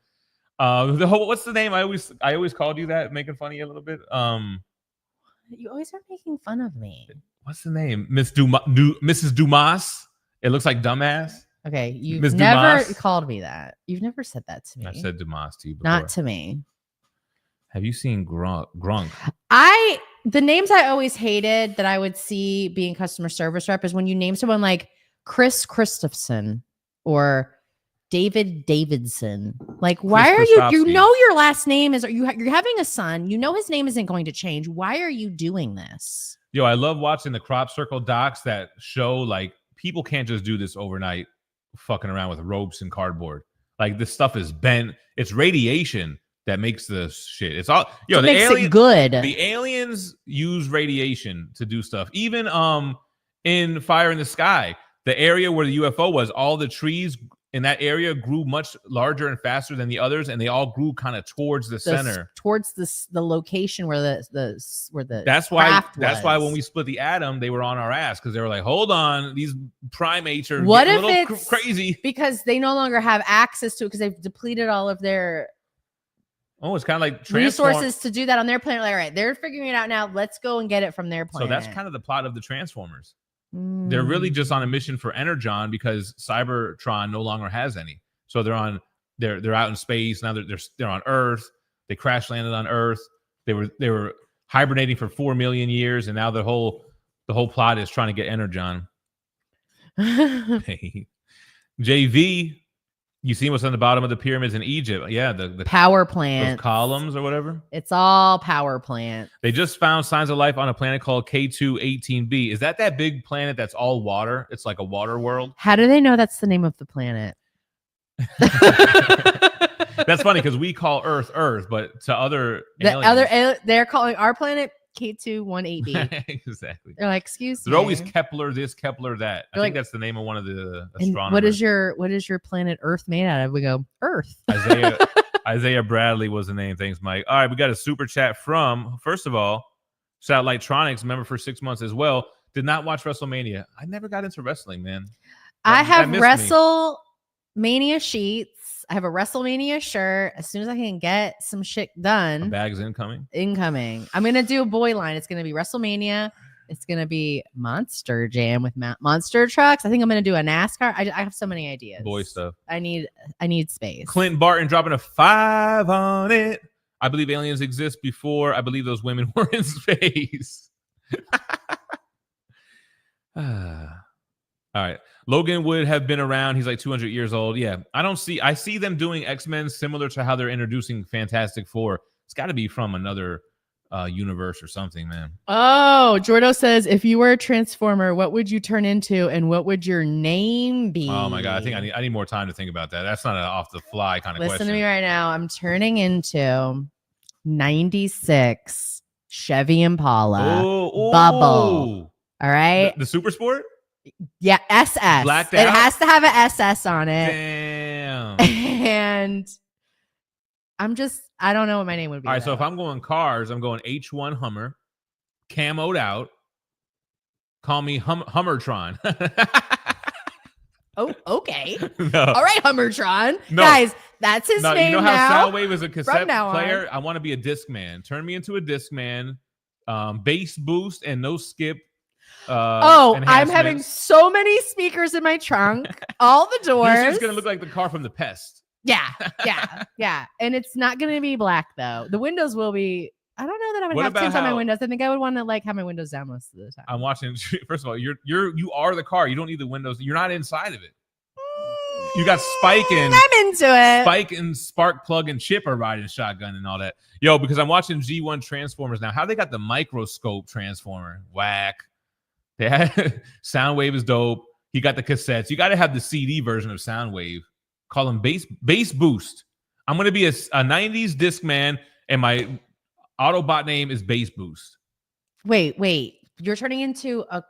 What's the name? I always called you that, making fun of you a little bit. You always are making fun of me. What's the name? Mrs. Dumas. It looks like dumbass. Okay, you've Ms. never Dumas? called me that. You've never said that to me. I've said Dumas to you before. Not to me. Have you seen Grunk? The names I always hated that I would see being customer service rep is when you name someone like Chris Christopherson or David Davidson. Like, why are you know your last name is, you're having a son, you know his name isn't going to change. Why are you doing this? Yo, I love watching the crop circle docs that show like people can't just do this overnight fucking around with ropes and cardboard. Like, this stuff is bent. It's radiation that makes the shit. It's all, yo, it makes it good. The aliens use radiation to do stuff. Even in Fire in the Sky, the area where the UFO was, all the trees in that area grew much larger and faster than the others, and they all grew kind of towards the center, towards the location where the that's why when we split the atom, they were on our ass, because they were like, hold on, these primates are what if a little it's crazy because they no longer have access to it because they've depleted all of their it's kind of like resources to do that on their planet. Like, all right, they're figuring it out now. Let's go and get it from their planet. So that's kind of the plot of the Transformers. They're really just on a mission for Energon because Cybertron no longer has any. So they're out in space now. They're on Earth. They crash landed on Earth. They were hibernating for 4 million years, and now the whole plot is trying to get Energon. JV, you seen what's on the bottom of the pyramids in Egypt? Yeah, the power plant, those columns or whatever. It's all power plant. They just found signs of life on a planet called K2-18b. Is that big planet that's all water? It's like a water world. How do they know that's the name of the planet? That's funny because we call Earth, but to other aliens, they're calling our planet K2-18b. Exactly. They're like, excuse me. They're always Kepler this, Kepler that. I think that's the name of one of the astronomers. What is your planet Earth made out of? We go, Earth. Isaiah Bradley was the name. Thanks, Mike. All right, we got a super chat from, first of all, shout out Lightronics, member for 6 months as well. Did not watch WrestleMania. I never got into wrestling, man. I have WrestleMania sheets. I have a WrestleMania shirt. As soon as I can get some shit done. A bag's incoming. I'm going to do a boy line. It's going to be WrestleMania. It's going to be Monster Jam with monster trucks. I think I'm going to do a NASCAR. I have so many ideas. Boy stuff. I need space. Clint Barton dropping a 5 on it. I believe aliens exist before I believe those women were in space. All right. Logan would have been around. He's like 200 years old. Yeah. I see them doing X-Men similar to how they're introducing Fantastic Four. It's got to be from another universe or something, man. Oh, Jordo says, if you were a Transformer, what would you turn into and what would your name be? Oh my god, I think I need more time to think about that. That's not an off the fly kind of question. Listen to me right now. I'm turning into 96 Chevy Impala Bubble. All right. The Super Sport? Yeah, SS. Blacked It out? has to have an SS on it. Damn. And I don't know what my name would be. All right, so though. if I'm going cars, I'm going H1 Hummer, camoed out. Call me Hummertron. Oh, okay. No. All right, Hummertron. No. Guys, that's his name you know now. how Soundwave is a cassette now player? on. I want to be a Discman. Turn me into a Discman. Bass boost and no skip. I'm having enhancements. so many speakers in my trunk. All the doors. This is going to look like the car from The Pest. Yeah. And it's not going to be black, though. The windows will be... I don't know that I would What have about tints on my how- windows. I think I would want to like have my windows down most of the time. I'm watching. First of all, you are the car. You don't need the windows. You're not inside of it. You got Spike and I'm into it. Spike and Spark Plug and Chip are riding shotgun and all that. Yo, because I'm watching G1 Transformers now. How they got the microscope transformer? Whack. They had Soundwave is dope. He got the cassettes. You got to have the CD version of Soundwave. Call him Bass Boost. I'm gonna be a 90s Discman, and my Autobot name is Bass Boost. Wait. You're turning into a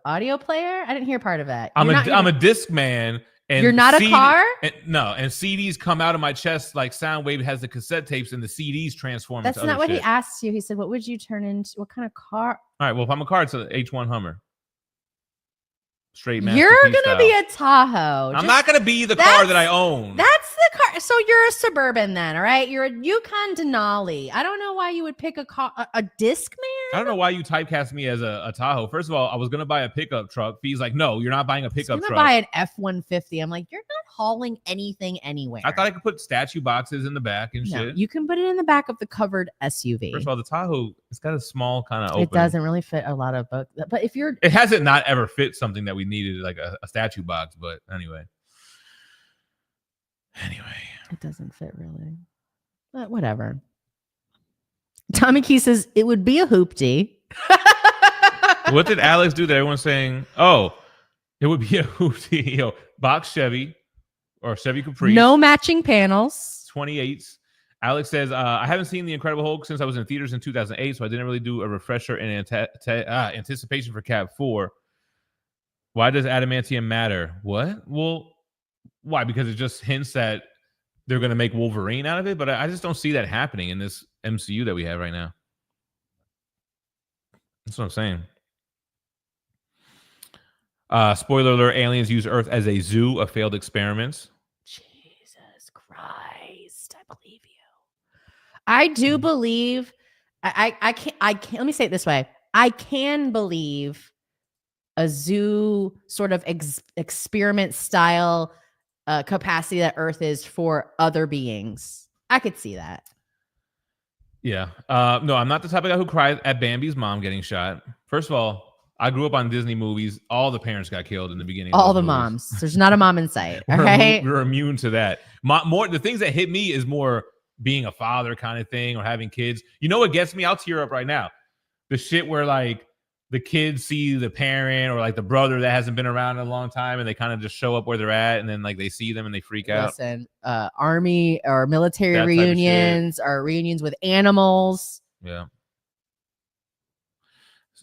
audio player? I didn't hear part of that. I'm a Discman, and you're not a car? And CDs come out of my chest like Soundwave has the cassette tapes, and the CDs transform. That's into not other what shit. he asked you. He said, "What would you turn into? What kind of car?" All right. Well, if I'm a car, it's an H1 Hummer. Straight Master You're P gonna style. be a Tahoe. I'm not gonna be the car that I own. That's the car. So you're a Suburban then, all right? You're a Yukon Denali. I don't know why you would pick a car, a Discman. I don't know why you typecast me as a Tahoe. First of all, I was gonna buy a pickup truck. Fee's like, no, you're not buying a pickup I'm truck. gonna buy an F-150. I'm like, you're not hauling anything anywhere. I thought I could put statue boxes in the back and No, shit. you can put it in the back of the covered SUV. First of all, the Tahoe, it's got a small kind of open. It doesn't really fit a lot of both. But if you're, It hasn't not ever fit something that we needed, like a statue box. But anyway, it doesn't fit really. But whatever. Tommy Key says it would be a hoopty. What did Alex do that everyone's saying? Oh, it would be a hoopty. Yo, box Chevy or Chevy Caprice. No matching panels. 28s. Alex says, I haven't seen The Incredible Hulk since I was in theaters in 2008, so I didn't really do a refresher in anticipation for Cap 4. Why does adamantium matter? What? Well, why? Because it just hints that they're going to make Wolverine out of it, but I just don't see that happening in this MCU that we have right now. That's what I'm saying. Spoiler alert, aliens use Earth as a zoo of failed experiments. Jesus Christ, I believe you. I do believe. I can't. Let me say it this way. I can believe a zoo sort of experiment style capacity that Earth is for other beings. I could see that. Yeah. No, I'm not the type of guy who cries at Bambi's mom getting shot. First of all, I grew up on Disney movies. All the parents got killed in the beginning. All of the movies. moms. There's not a mom in sight. All right. We're immune to that. More the things that hit me is more being a father kind of thing or having kids. You know what gets me? I'll tear up right now. The shit where like the kids see the parent or like the brother that hasn't been around in a long time and they kind of just show up where they're at and then like they see them and they freak out. Listen, army or military That type of reunions or reunions with animals. Yeah.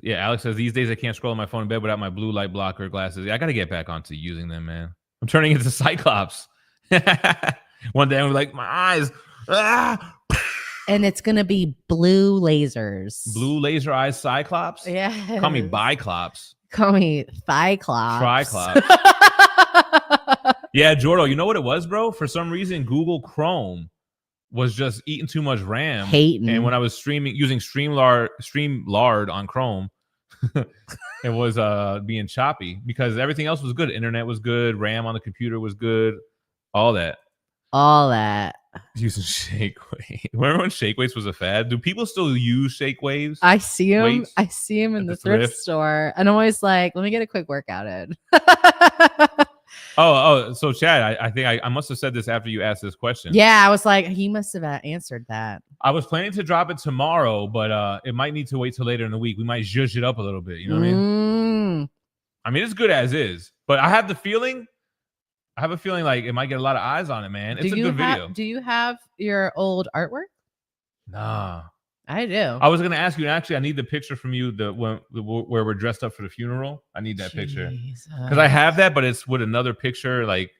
Yeah, Alex says these days I can't scroll on my phone in bed without my blue light blocker glasses. I got to get back onto using them, man. I'm turning into Cyclops. One day I'm like, my eyes. Ah! And it's going to be blue lasers. Blue laser eyes Cyclops? Yeah. Call me Biclops. Call me Thiclops. Triclops. Yeah, Jordo, you know what it was, bro? For some reason, Google Chrome was just eating too much RAM. Hating. And when I was using Streamlard on Chrome, it was being choppy because everything else was good. Internet was good. RAM on the computer was good. All that. Using Shakewave. Remember when Shakewaves was a fad? Do people still use Shakewaves? I see him. Weights I see him in at the the thrift thrift? store. And I'm always like, let me get a quick workout in. Oh, so Chad, I think I must have said this after you asked this question. Yeah, I was like, he must have answered that. I was planning to drop it tomorrow, but it might need to wait till later in the week. We might zhuzh it up a little bit. You know what I mean? I mean, it's good as is, but I have a feeling like it might get a lot of eyes on it, man. It's a good video. Do you have your old artwork? Nah. I do. I was gonna ask you, and actually, I need the picture from you where we're dressed up for the funeral. I need that picture because I have that, but it's with another picture, like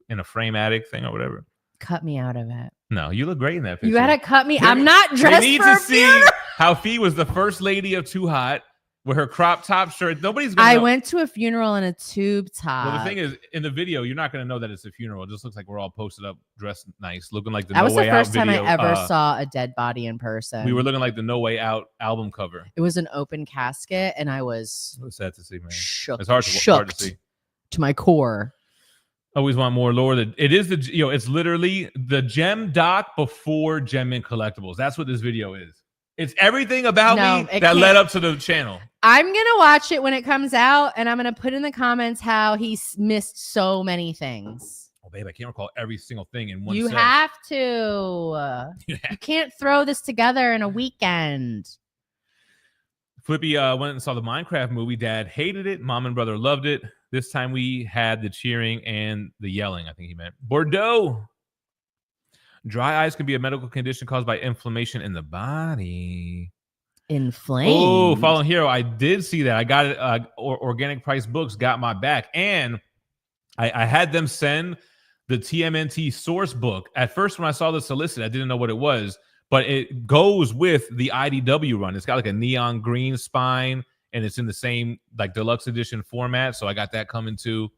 in a frame attic thing or whatever. Cut me out of it. No, you look great in that picture. You gotta cut me. I'm not dressed we need for to a see funeral. how Phie was the first lady of Too Hot with her crop top shirt. Nobody's gonna I know. went to a funeral in a tube top. Well, the thing is, in the video, you're not gonna know that it's a funeral. It just looks like we're all posted up, dressed nice, looking like the that No was the Way Out first time video. I ever saw a dead body in person. We were looking like the No Way Out album cover. It was an open casket, and I was sad to see, man. shook. It's hard to see. To my core. Always want more lore. It is it's literally the Gem doc before GemMint Collectibles. That's what this video is. It's everything about me that led up to the channel. I'm gonna watch it when it comes out, and I'm gonna put in the comments how he's missed so many things. Oh, babe, I can't recall every single thing in one. You set. have to. You can't throw this together in a weekend. Flippy went and saw the Minecraft movie. Dad hated it. Mom and brother loved it. This time we had the cheering and the yelling. I think he meant Bordeaux. Dry eyes can be a medical condition caused by inflammation in the body. Inflamed. Oh, Fallen Hero. I did see that. I got it. Organic Price Books got my back. And I had them send the TMNT source book. At first, when I saw the solicit, I didn't know what it was. But it goes with the IDW run. It's got like a neon green spine, and it's in the same like deluxe edition format. So I got that coming too.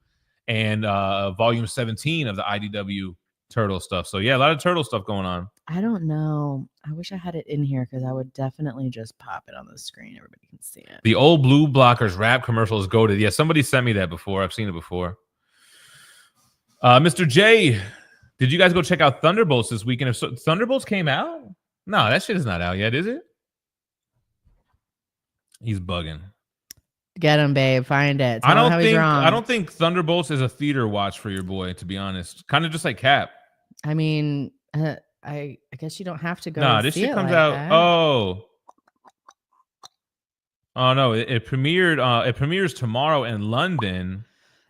And volume 17 of the IDW turtle stuff. So yeah, a lot of turtle stuff going on. I don't know. I wish I had it in here because I would definitely just pop it on the screen. Everybody can see it. The old Blue Blockers rap commercial is goated. Yeah, somebody sent me that before. I've seen it before. Mr. J, did you guys go check out Thunderbolts this weekend? If so, Thunderbolts came out? No, that shit is not out yet, is it? He's bugging. Get him, babe. Find it. Tell him how he's wrong. I don't think Thunderbolts is a theater watch for your boy, to be honest. Kind of just like Cap. I mean, I guess you don't have to go. Nah, this shit comes out. That. Oh no! It premiered. It premieres tomorrow in London.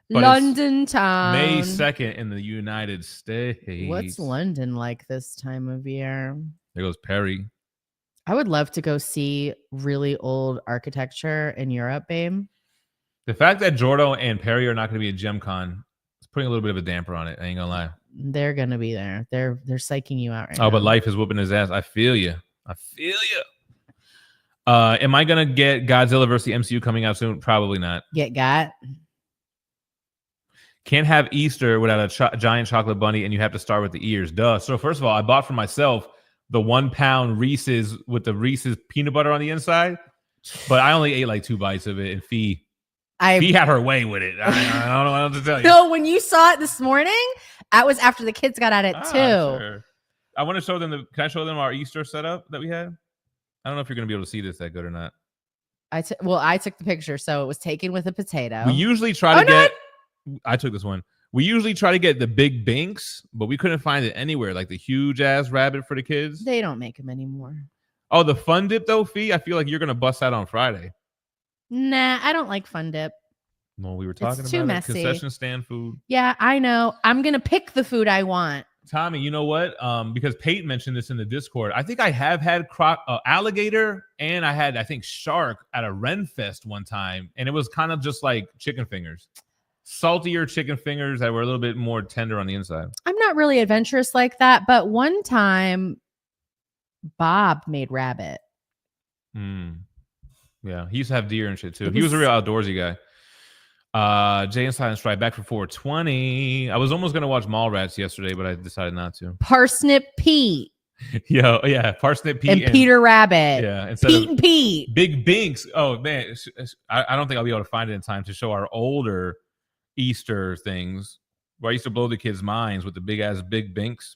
London town. May 2nd in the United States. What's London like this time of year? There goes Perry. I would love to go see really old architecture in Europe, babe. The fact that Jordo and Perry are not going to be at GemCon is putting a little bit of a damper on it. I ain't gonna lie. They're gonna be there. They're psyching you out right now. Oh, but life is whooping his ass. I feel you. Am I gonna get Godzilla vs. the MCU coming out soon? Probably not. Got. Can't have Easter without a giant chocolate bunny, and you have to start with the ears. Duh. So first of all, I bought for myself the 1 pound Reese's with the Reese's peanut butter on the inside, but I only ate like 2 bites of it. And Phie had her way with it. I don't know what else to tell you. No, when you saw it this morning, that was after the kids got at it too. Sure. I want to show them can I show them our Easter setup that we had? I don't know if you're gonna be able to see this that good or not. I took the picture, so it was taken with a potato. We usually try to get. I took this one. We usually try to get the big binks, but we couldn't find it anywhere. Like the huge ass rabbit for the kids. They don't make them anymore. Oh, the Fun Dip though, Phie. I feel like you're gonna bust out on Friday. Nah, I don't like Fun Dip. Well, we were talking It's too about messy. concession stand food. Yeah, I know. I'm gonna pick the food I want. Tommy, you know what? Because Peyton mentioned this in the Discord. I think I have had alligator and I had, I think, shark at a Ren Fest one time, and it was kind of just like chicken fingers. Saltier chicken fingers that were a little bit more tender on the inside. I'm not really adventurous like that, but one time Bob made rabbit. Yeah, he used to have deer and shit too. He was a real outdoorsy guy. Jay and Silent Strike back for 420. I was almost gonna watch Mallrats yesterday, but I decided not to. Parsnip Pete. Yeah, Parsnip Pete and Peter Rabbit. Yeah, Pete and Pete. Big Binks. Oh man, I don't think I'll be able to find it in time to show our older Easter things where I used to blow the kids' minds with the big ass Big Binks.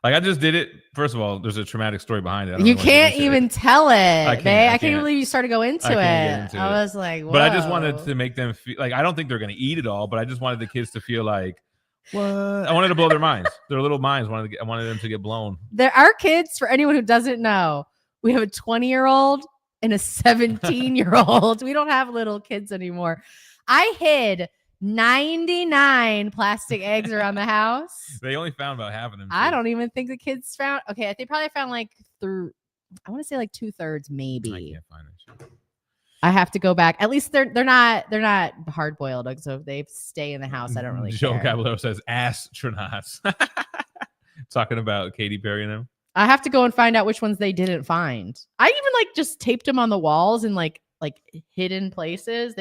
Like I just did it. First of all, there's a traumatic story behind it. You can't even tell it, I can't believe you started to go into it. I was like, whoa. But I just wanted to make them feel like I don't think they're going to eat it all, but I just wanted the kids to feel like, What? I wanted to blow their minds. Their little minds. I wanted them to get blown. There are kids, for anyone who doesn't know, we have a 20-year-old and a 17-year-old. We don't have little kids anymore. I hid 99 plastic eggs around the house. They only found about half of them. I don't even think the kids found. Okay, they probably found like through. I want to say like 2/3, maybe. I can't find it. I have to go back. At least they're not hard boiled. So if they stay in the house, I don't really Joe care. Caballero says astronauts. Talking about Katy Perry and them. I have to go and find out which ones they didn't find. I even like just taped them on the walls in like hidden places.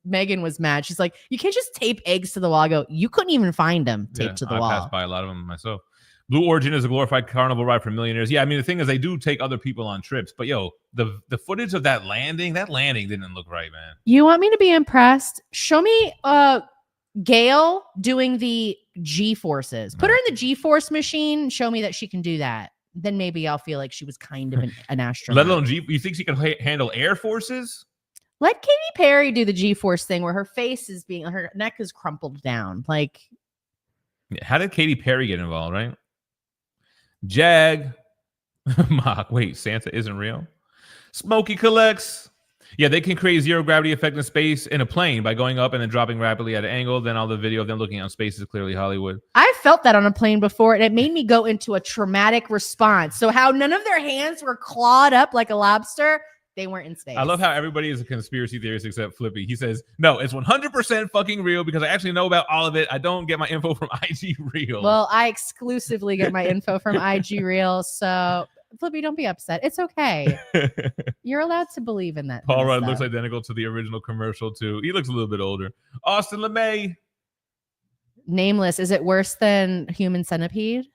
Megan was mad. She's like, you can't just tape eggs to the wall. I go, you couldn't even find them taped to the wall. I passed by a lot of them myself. Blue Origin is a glorified carnival ride for millionaires. Yeah, I mean, the thing is, they do take other people on trips. But yo, the footage of that landing didn't look right, man. You want me to be impressed? Show me Gail doing the G-forces. Put her in the G-force machine. Show me that she can do that. Then maybe I'll feel like she was kind of an astronaut. Let alone G. You think she can handle air forces? Let Katy Perry do the G-force thing where her neck is crumpled down. Like, how did Katy Perry get involved, right? Jag. Mock. Wait, Santa isn't real? Smokey collects. Yeah, they can create zero gravity effect in space in a plane by going up and then dropping rapidly at an angle. Then all the video of them looking out in space is clearly Hollywood. I felt that on a plane before, and it made me go into a traumatic response. So how none of their hands were clawed up like a lobster, they weren't in space. I love how everybody is a conspiracy theorist except Flippy. He says, no, it's 100% fucking real because I actually know about all of it. I don't get my info from IG Real. Well, I exclusively get my info from IG Real, so... Flippy, don't be upset. It's okay. You're allowed to believe in that. Paul Rudd looks identical to the original commercial, too. He looks a little bit older. Austin LeMay. Nameless. Is it worse than Human Centipede?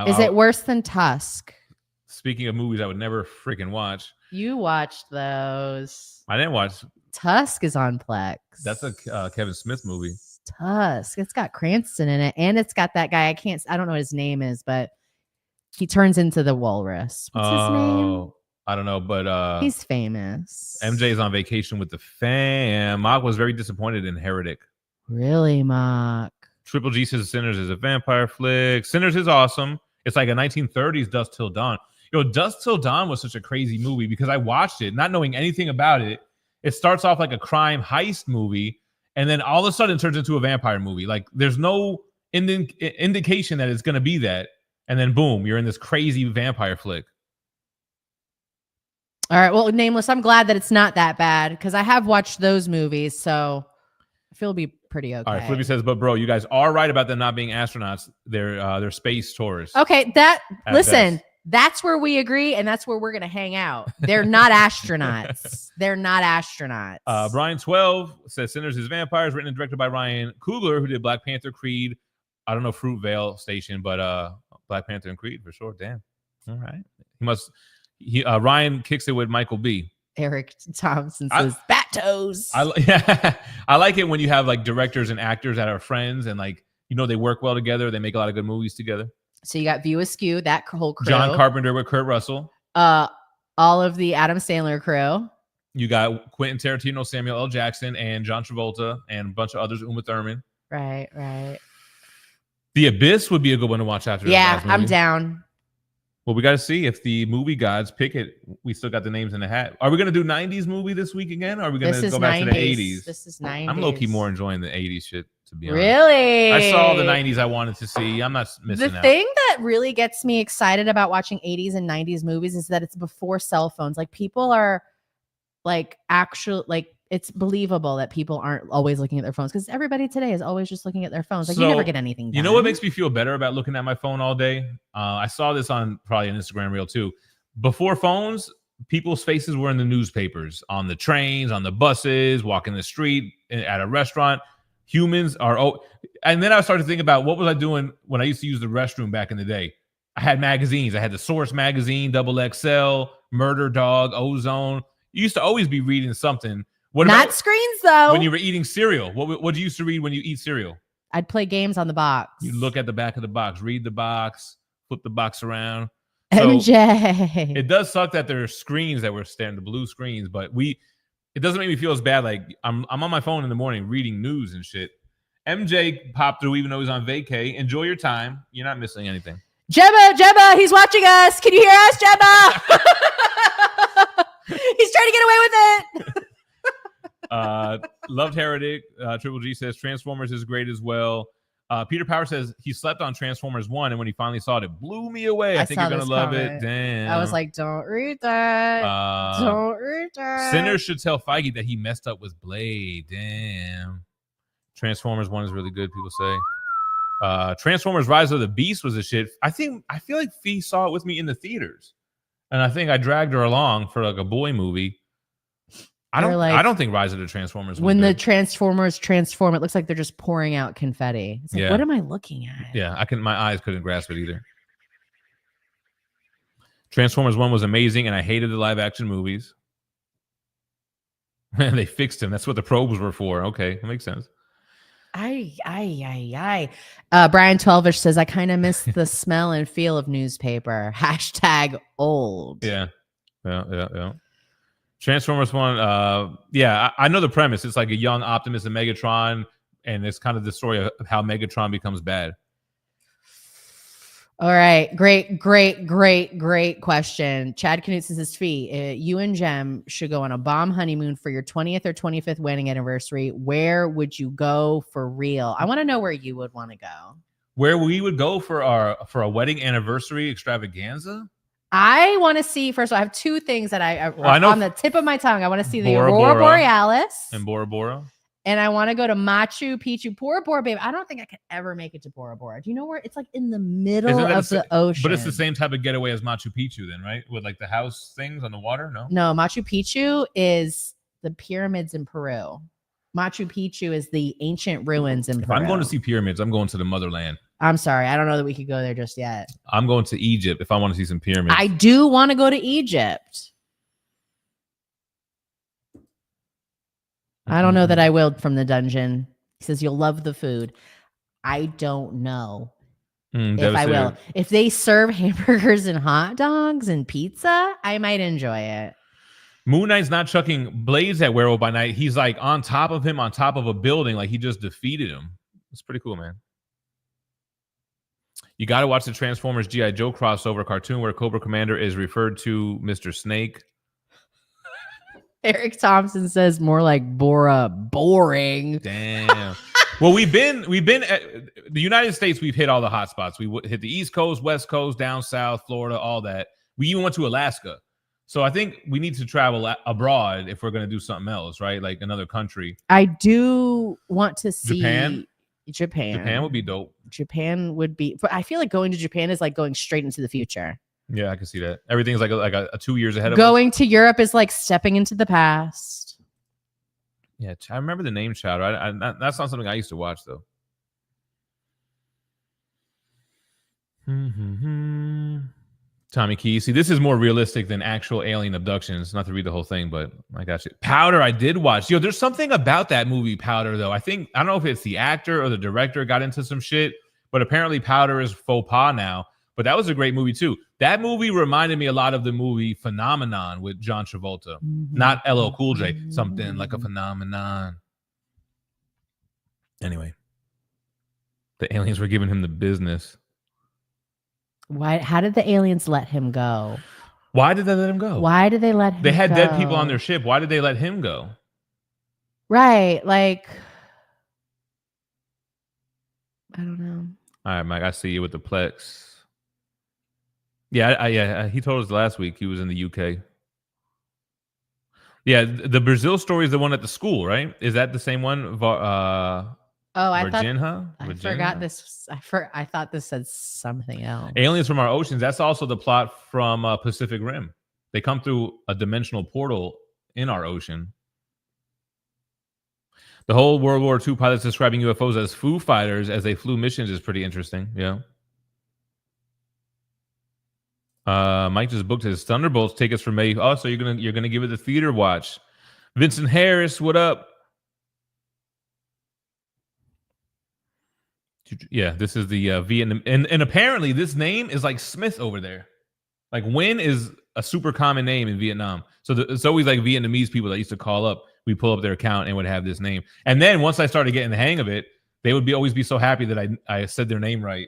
Is it worse than Tusk? Speaking of movies I would never freaking watch. You watched those. I didn't watch. Tusk is on Plex. That's a Kevin Smith movie. Tusk. It's got Cranston in it. And it's got that guy. I don't know what his name is, but he turns into the walrus. What's his name? I don't know, but he's famous. MJ is on vacation with the fam. Mock was very disappointed in Heretic. Really, Mock? Triple G says Sinners is a vampire flick. Sinners is awesome. It's like a 1930s Dusk Till Dawn. Dusk Till Dawn was such a crazy movie because I watched it not knowing anything about it. It starts off like a crime heist movie, and then all of a sudden it turns into a vampire movie. Like there's no indication that it's going to be that. And then boom, you're in this crazy vampire flick. All right. Well, Nameless, I'm glad that it's not that bad because I have watched those movies. So I feel it'll be pretty okay. All right. Flippy says, but bro, you guys are right about them not being astronauts. They're space tourists. Okay. Listen, that's where we agree. And that's where we're going to hang out. They're not astronauts. They're not astronauts. Brian 12 says Sinners is Vampires, written and directed by Ryan Coogler, who did Black Panther, Creed. I don't know Fruitvale Station, but Black Panther and Creed for sure. Damn. All right. Ryan kicks it with Michael B. Eric Thompson says bat toes. I like it when you have like directors and actors that are friends and like, they work well together. They make a lot of good movies together. So you got View Askew, that whole crew. John Carpenter with Kurt Russell. All of the Adam Sandler crew. You got Quentin Tarantino, Samuel L. Jackson, and John Travolta, and a bunch of others, Uma Thurman. Right. The Abyss would be a good one to watch after. Yeah, I'm down. Well, we got to see if the movie gods pick it. We still got the names in the hat. Are we going to do 90s movie this week again? Or are we going to go back to the 80s? This is 90s. I'm low-key more enjoying the 80s shit, to be honest. Really? I saw the 90s I wanted to see. I'm not missing out. The thing that really gets me excited about watching 80s and 90s movies is that it's before cell phones. Like people are like it's believable that people aren't always looking at their phones because everybody today is always just looking at their phones. Like you never get anything done. You know what makes me feel better about looking at my phone all day? I saw this on probably an Instagram reel too. Before phones, people's faces were in the newspapers, on the trains, on the buses, walking the street, at a restaurant. Humans are... And then I started to think about what was I doing when I used to use the restroom back in the day. I had magazines. I had the Source magazine, XXL, Murder Dog, Ozone. You used to always be reading something. What Not about screens, though. When you were eating cereal, what do you used to read when you eat cereal? I'd play games on the box. You look at the back of the box, read the box, flip the box around. So MJ. It does suck that there are screens that were staring, the blue screens, but it doesn't make me feel as bad. Like I'm on my phone in the morning reading news and shit, MJ popped through even though he's on vacay. Enjoy your time. You're not missing anything. Gemma, he's watching us. Can you hear us, Gemma? He's trying to get away with it. Loved Heretic. Triple G says Transformers is great as well. Peter Power says he slept on Transformers 1, and when he finally saw it, it blew me away. I think you're going to love it. Damn. I was like, don't read that. Don't read that. Sinners should tell Feige that he messed up with Blade. Damn. Transformers 1 is really good, people say. Transformers Rise of the Beast was a shit. I feel like Phie saw it with me in the theaters. And I think I dragged her along for like a boy movie. I don't think Rise of the Transformers was when good. The Transformers transform, it looks like they're just pouring out confetti. It's like, what am I looking at? Yeah, my eyes couldn't grasp it either. Transformers 1 was amazing, and I hated the live action movies. They fixed him. That's what the probes were for. Okay, that makes sense. Brian 12ish says, I kind of miss the smell and feel of newspaper. #old. Yeah. Transformers 1, I know the premise. It's like a young Optimus and Megatron, and it's kind of the story of how Megatron becomes bad. All right. Great question. Chad Knut says, Phie, you and Gem should go on a bomb honeymoon for your 20th or 25th wedding anniversary. Where would you go for real? I want to know where you would want to go. Where we would go for a wedding anniversary extravaganza? I want to see, first of all, I have two things that I know on the tip of my tongue. I want to see the Aurora Borealis. And Bora Bora. And I want to go to Machu Picchu. Bora Bora, babe. I don't think I could ever make it to Bora Bora. Do you know where? It's like in the middle of the ocean. But it's the same type of getaway as Machu Picchu then, right? With like the house things on the water? No, Machu Picchu is the pyramids in Peru. Machu Picchu is the ancient ruins in Peru. If I'm going to see pyramids, I'm going to the motherland. I'm sorry. I don't know that we could go there just yet. I'm going to Egypt if I want to see some pyramids. I do want to go to Egypt. I don't know that I will from the dungeon. He says, you'll love the food. I don't know if I will. If they serve hamburgers and hot dogs and pizza, I might enjoy it. Moon Knight's not chucking blades at Werewolf by Night. He's like on top of him, on top of a building. Like he just defeated him. It's pretty cool, man. You got to watch the Transformers G.I. Joe crossover cartoon where Cobra Commander is referred to Mr. Snake. Eric Thompson says more like Bora boring. Damn. Well, we've been at the United States. We've hit all the hot spots. We hit the East Coast, West Coast, down south, Florida, all that. We even went to Alaska. So I think we need to travel abroad if we're going to do something else, right? Like another country. I do want to see Japan. Japan would be dope. Japan would be, but I feel like going to Japan is like going straight into the future. Yeah, I can see that. Everything's like a 2 years ahead of going us. To Europe is like stepping into the past. Yeah, I remember the name Chowder. That's not something I used to watch though. Tommy Key. See, this is more realistic than actual alien abductions. Not to read the whole thing, but I got you. Powder, I did watch. Yo, there's something about that movie, Powder, though. I don't know if it's the actor or the director got into some shit, but apparently Powder is faux pas now. But that was a great movie, too. That movie reminded me a lot of the movie Phenomenon with John Travolta. Not LL Cool J. Something like a phenomenon. Anyway. The aliens were giving him the business. Why? How did the aliens let him go? Why did they let him go? Why did they let him go? They had dead people on their ship. Why did they let him go? Right. Like, I don't know. All right, Mike, I see you with the Plex. Yeah, he told us last week he was in the UK. Yeah, the Brazil story is the one at the school, right? Is that the same one? I forgot this. I thought this said something else. Aliens from our oceans. That's also the plot from Pacific Rim. They come through a dimensional portal in our ocean. The whole World War II pilots describing UFOs as Foo Fighters as they flew missions is pretty interesting. Yeah. Mike just booked his Thunderbolts tickets for May. Oh, so you're gonna give it the theater watch. Vincent Harris, what up? Yeah, this is the Vietnam, and apparently this name is like Smith over there. Like Nguyen is a super common name in Vietnam, so it's always like Vietnamese people that used to call up. We pull up their account and would have this name. And then once I started getting the hang of it, They would always be so happy that I said their name right.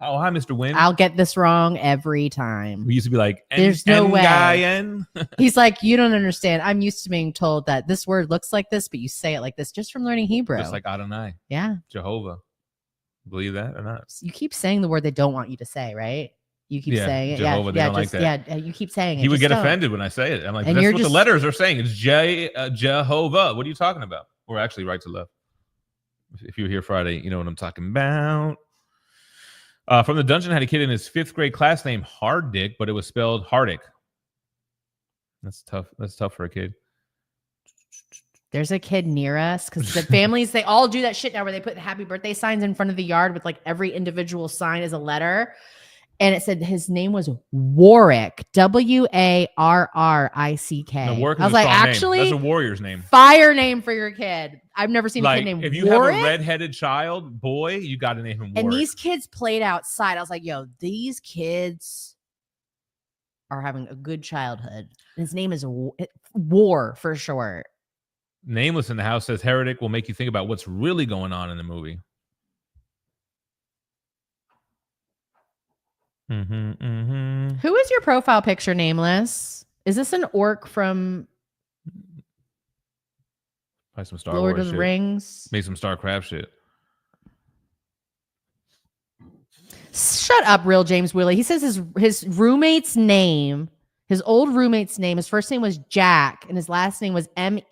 Oh, hi, Mr. Wynn. I'll get this wrong every time. We used to be like, There's no way. N-guy-N? He's like, you don't understand. I'm used to being told that this word looks like this, but you say it like this just from learning Hebrew. Just like Adonai. Yeah. Jehovah. Believe that or not? You keep saying the word they don't want you to say, right? You keep saying it. Jehovah, they don't like that. Yeah, you keep saying it. He would get don't. offended when I say it. I'm like, And that's you're what the letters are saying. It's Jehovah. What are you talking about? Or actually right to left. If you were here Friday, you know what I'm talking about. From the Dungeon had a kid in his 5th grade class named Harddick, but it was spelled Hardick. That's tough. That's tough for a kid. There's a kid near us because the families, they all do that shit now where they put happy birthday signs in front of the yard with like every individual sign is a letter. And it said his name was Warwick, Warrick. No, Warwick I was like, actually, that's a warrior's name. Fire name for your kid. I've never seen a kid named if you Warwick. have a redheaded child, boy, you got to name him Warwick. And these kids played outside. I was like, yo, these kids are having a good childhood. His name is War for short. Nameless in the house says heretic will make you think about what's really going on in the movie. Who is your profile picture, Nameless? Is this an orc from some Star Lord Wars of the shit. Rings? Made some StarCraft shit. Shut up, real James Willie. He says his roommate's name, his old roommate's name, his first name was Jack, and his last name was Mehoff.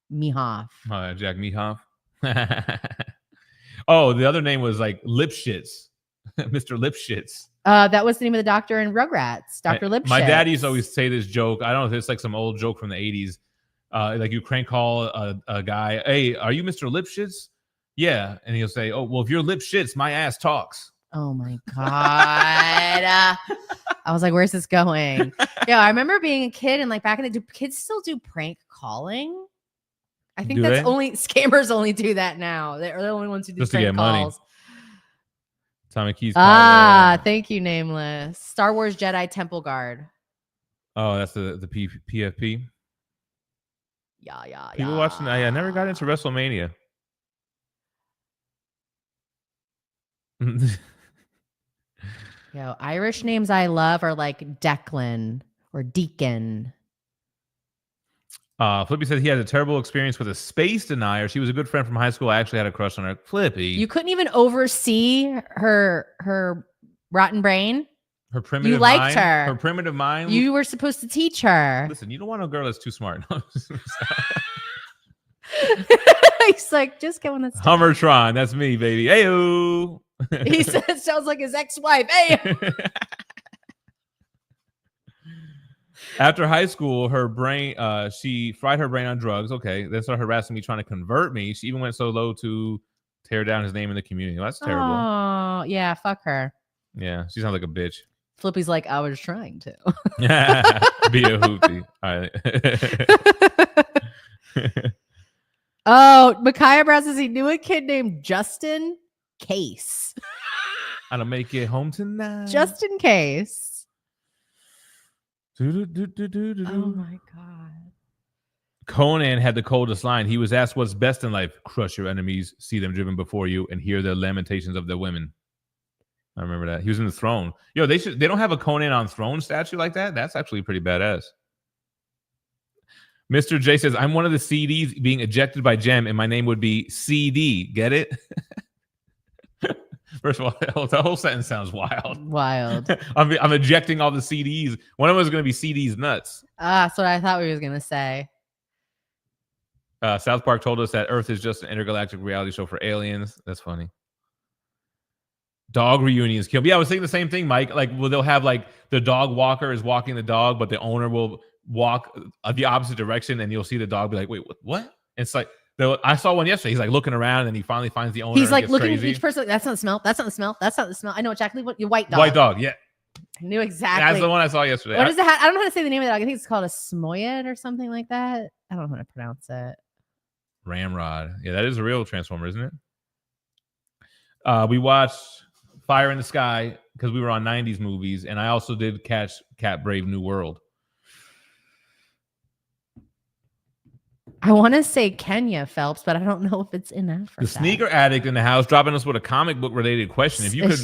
Mehoff. Oh, Jack Mehoff. Oh, the other name was like Lipschitz. Mr. Lipschitz. That was the name of the doctor in Rugrats, Dr. Lipschitz. My dad used to always say this joke. I don't know if it's like some old joke from the 80s. Like you crank call a guy, hey, are you Mr. Lipschitz? Yeah. And he'll say, oh, well, if you're Lipschitz, my ass talks. Oh my God. I was like, where's this going? Yeah, I remember being a kid and like back in the day, do kids still do prank calling? I think that's only scammers only do that now. They're the only ones who do just prank to get calls. Money. Tommy Keys. Thank you, Nameless. Star Wars Jedi Temple Guard. Oh, that's the PFP. Yeah. People watching. I never got into WrestleMania. Yo, Irish names I love are like Declan or Deacon. Flippy said he had a terrible experience with a space denier. She was a good friend from high school. I actually had a crush on her. Flippy. You couldn't even oversee her rotten brain. Her primitive You liked mind. her. Her primitive mind. You were supposed to teach her. Listen, you don't want a girl that's too smart. He's like, just get one that's Hummertron. That's me, baby. Hey-o. He says, sounds like his ex-wife. Hey. After high school, her brain, she fried her brain on drugs. Okay. Then started harassing me, trying to convert me. She even went so low to tear down his name in the community. Well, that's terrible. Oh, yeah. Fuck her. Yeah. She sounds like a bitch. Flippy's like, I was trying to. Be a hoopty. All right. Oh, Micaiah Brown says he knew a kid named Justin Case. I'll make it home tonight. Just in case. Oh Oh my God. Conan had the coldest line. He was asked what's best in life. Crush your enemies, see them driven before you, and hear the lamentations of their women. I remember that. He was in the throne. Yo, they don't have a Conan on throne statue like that. That's actually pretty badass. Mr. J says, I'm one of the CDs being ejected by Gem, and my name would be CD. Get it? First of all, the whole sentence sounds wild. Wild. I'm ejecting all the CDs. One of them is going to be CD's nuts. That's what I thought we was going to say. South Park told us that Earth is just an intergalactic reality show for aliens. That's funny. Dog reunions kill. Yeah, I was thinking the same thing, Mike. Like, well, they'll have like the dog walker is walking the dog, but the owner will walk the opposite direction, and you'll see the dog be like, "Wait, what?" It's like I saw one yesterday. He's like looking around, and he finally finds the owner. He's like looking crazy. at each person. Like, that's not the smell. That's not the smell. That's not the smell. I know exactly what your white dog. White dog. Yeah, I knew exactly. That's the one I saw yesterday. What is it? I don't know how to say the name of the dog. I think it's called a Smoyed or something like that. I don't know how to pronounce it. Ramrod. Yeah, that is a real Transformer, isn't it? We watched Fire in the Sky because we were on 90s movies, and I also did catch Cat Brave New World. I want to say Kenya Phelps, but I don't know if it's in Africa. The sneaker addict in the house dropping us with a comic book related question. If you could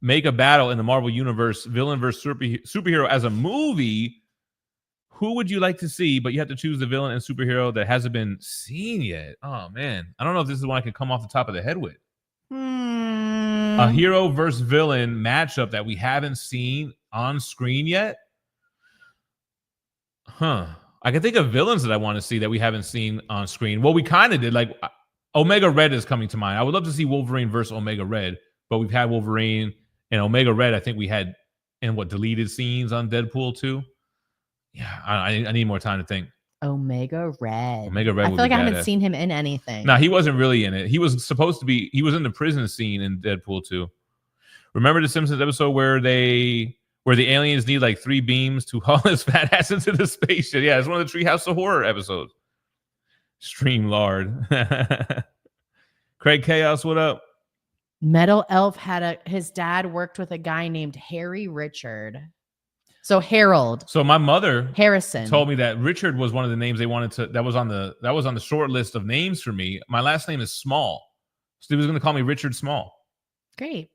make a battle in the Marvel Universe, villain versus superhero as a movie, who would you like to see? But you have to choose the villain and superhero that hasn't been seen yet. Oh, man. I don't know if this is one I can come off the top of the head with. A hero versus villain matchup that we haven't seen on screen yet? I can think of villains that I want to see that we haven't seen on screen. Well, we kind of did. Like, Omega Red is coming to mind. I would love to see Wolverine versus Omega Red, but we've had Wolverine and Omega Red. I think we had deleted scenes on Deadpool 2. Yeah, I need more time to think. Omega Red. Omega Red. I feel like I haven't seen him in anything. No, he wasn't really in it. He was supposed to be. He was in the prison scene in Deadpool 2. Remember the Simpsons episode where the aliens need like 3 beams to haul his fat ass into the spaceship? Yeah, it's one of the Treehouse of Horror episodes. Stream Lord. Craig Chaos, what up? Metal Elf his dad worked with a guy named Harry Richard. So Harold. So my mother Harrison told me that Richard was one of the names they wanted to. That was on the short list of names for me. My last name is Small, so he was going to call me Richard Small. Great.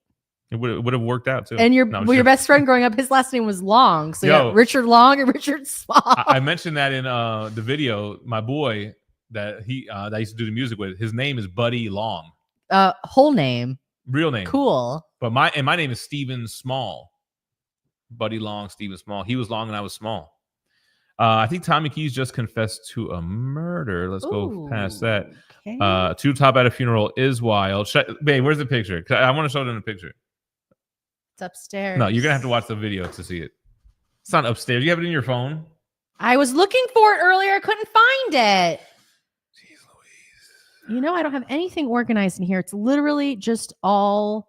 It would have worked out too. And your best friend growing up, his last name was Long. So yeah, Richard Long and Richard Small. I mentioned that in the video. My boy that I used to do the music with, his name is Buddy Long. Whole name. Real name. Cool. But my name is Steven Small. Buddy Long, Steven Small. He was long and I was small. I think Tommy Keys just confessed to a murder. Let's go past that. Okay. Two top at a funeral is wild. Babe, where's the picture? I want to show them the picture. It's upstairs. No, you're going to have to watch the video to see it. It's not upstairs. You have it in your phone? I was looking for it earlier. I couldn't find it. Jeez Louise. You know, I don't have anything organized in here. It's literally just all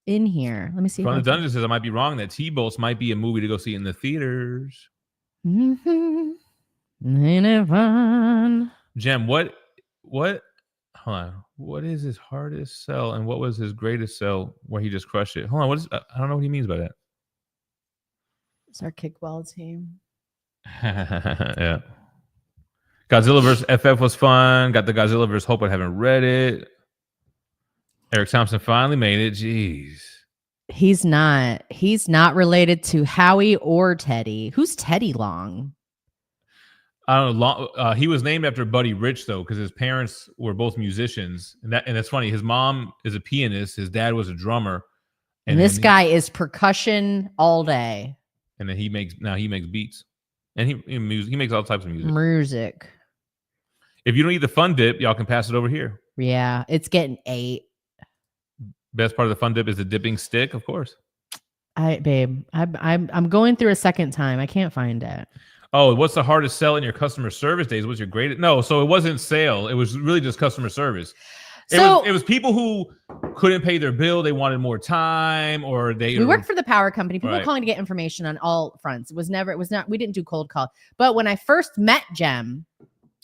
in here. Let me see. From the Dungeon says I might be wrong that T-Bolts might be a movie to go see in the theaters. Mm-hmm. Ain't it fun? Gem, what hold on. What is his hardest sell and what was his greatest sell where he just crushed it? Hold on, I don't know what he means by that. It's our kickball team. Yeah. Godzilla vs. FF was fun. Got the Godzilla vs. Hope. I haven't read it. Eric Thompson finally made it. Jeez. He's not related to Howie or Teddy. Who's Teddy Long? I don't know. He was named after Buddy Rich though, because his parents were both musicians, and that's funny. His mom is a pianist. His dad was a drummer, and this guy is percussion all day. And then he makes beats, and he makes all types of music. If you don't eat the fun dip, y'all can pass it over here. Yeah, it's getting 8. Best part of the fun dip is the dipping stick, of course. I'm going through a second time. I can't find it. Oh, what's the hardest sell in your customer service days? What's your greatest? No, so it wasn't sale. It was really just customer service. It was people who couldn't pay their bill. They wanted more time, or we worked for the power company. People calling to get information on all fronts. We didn't do cold call. But when I first met Gem,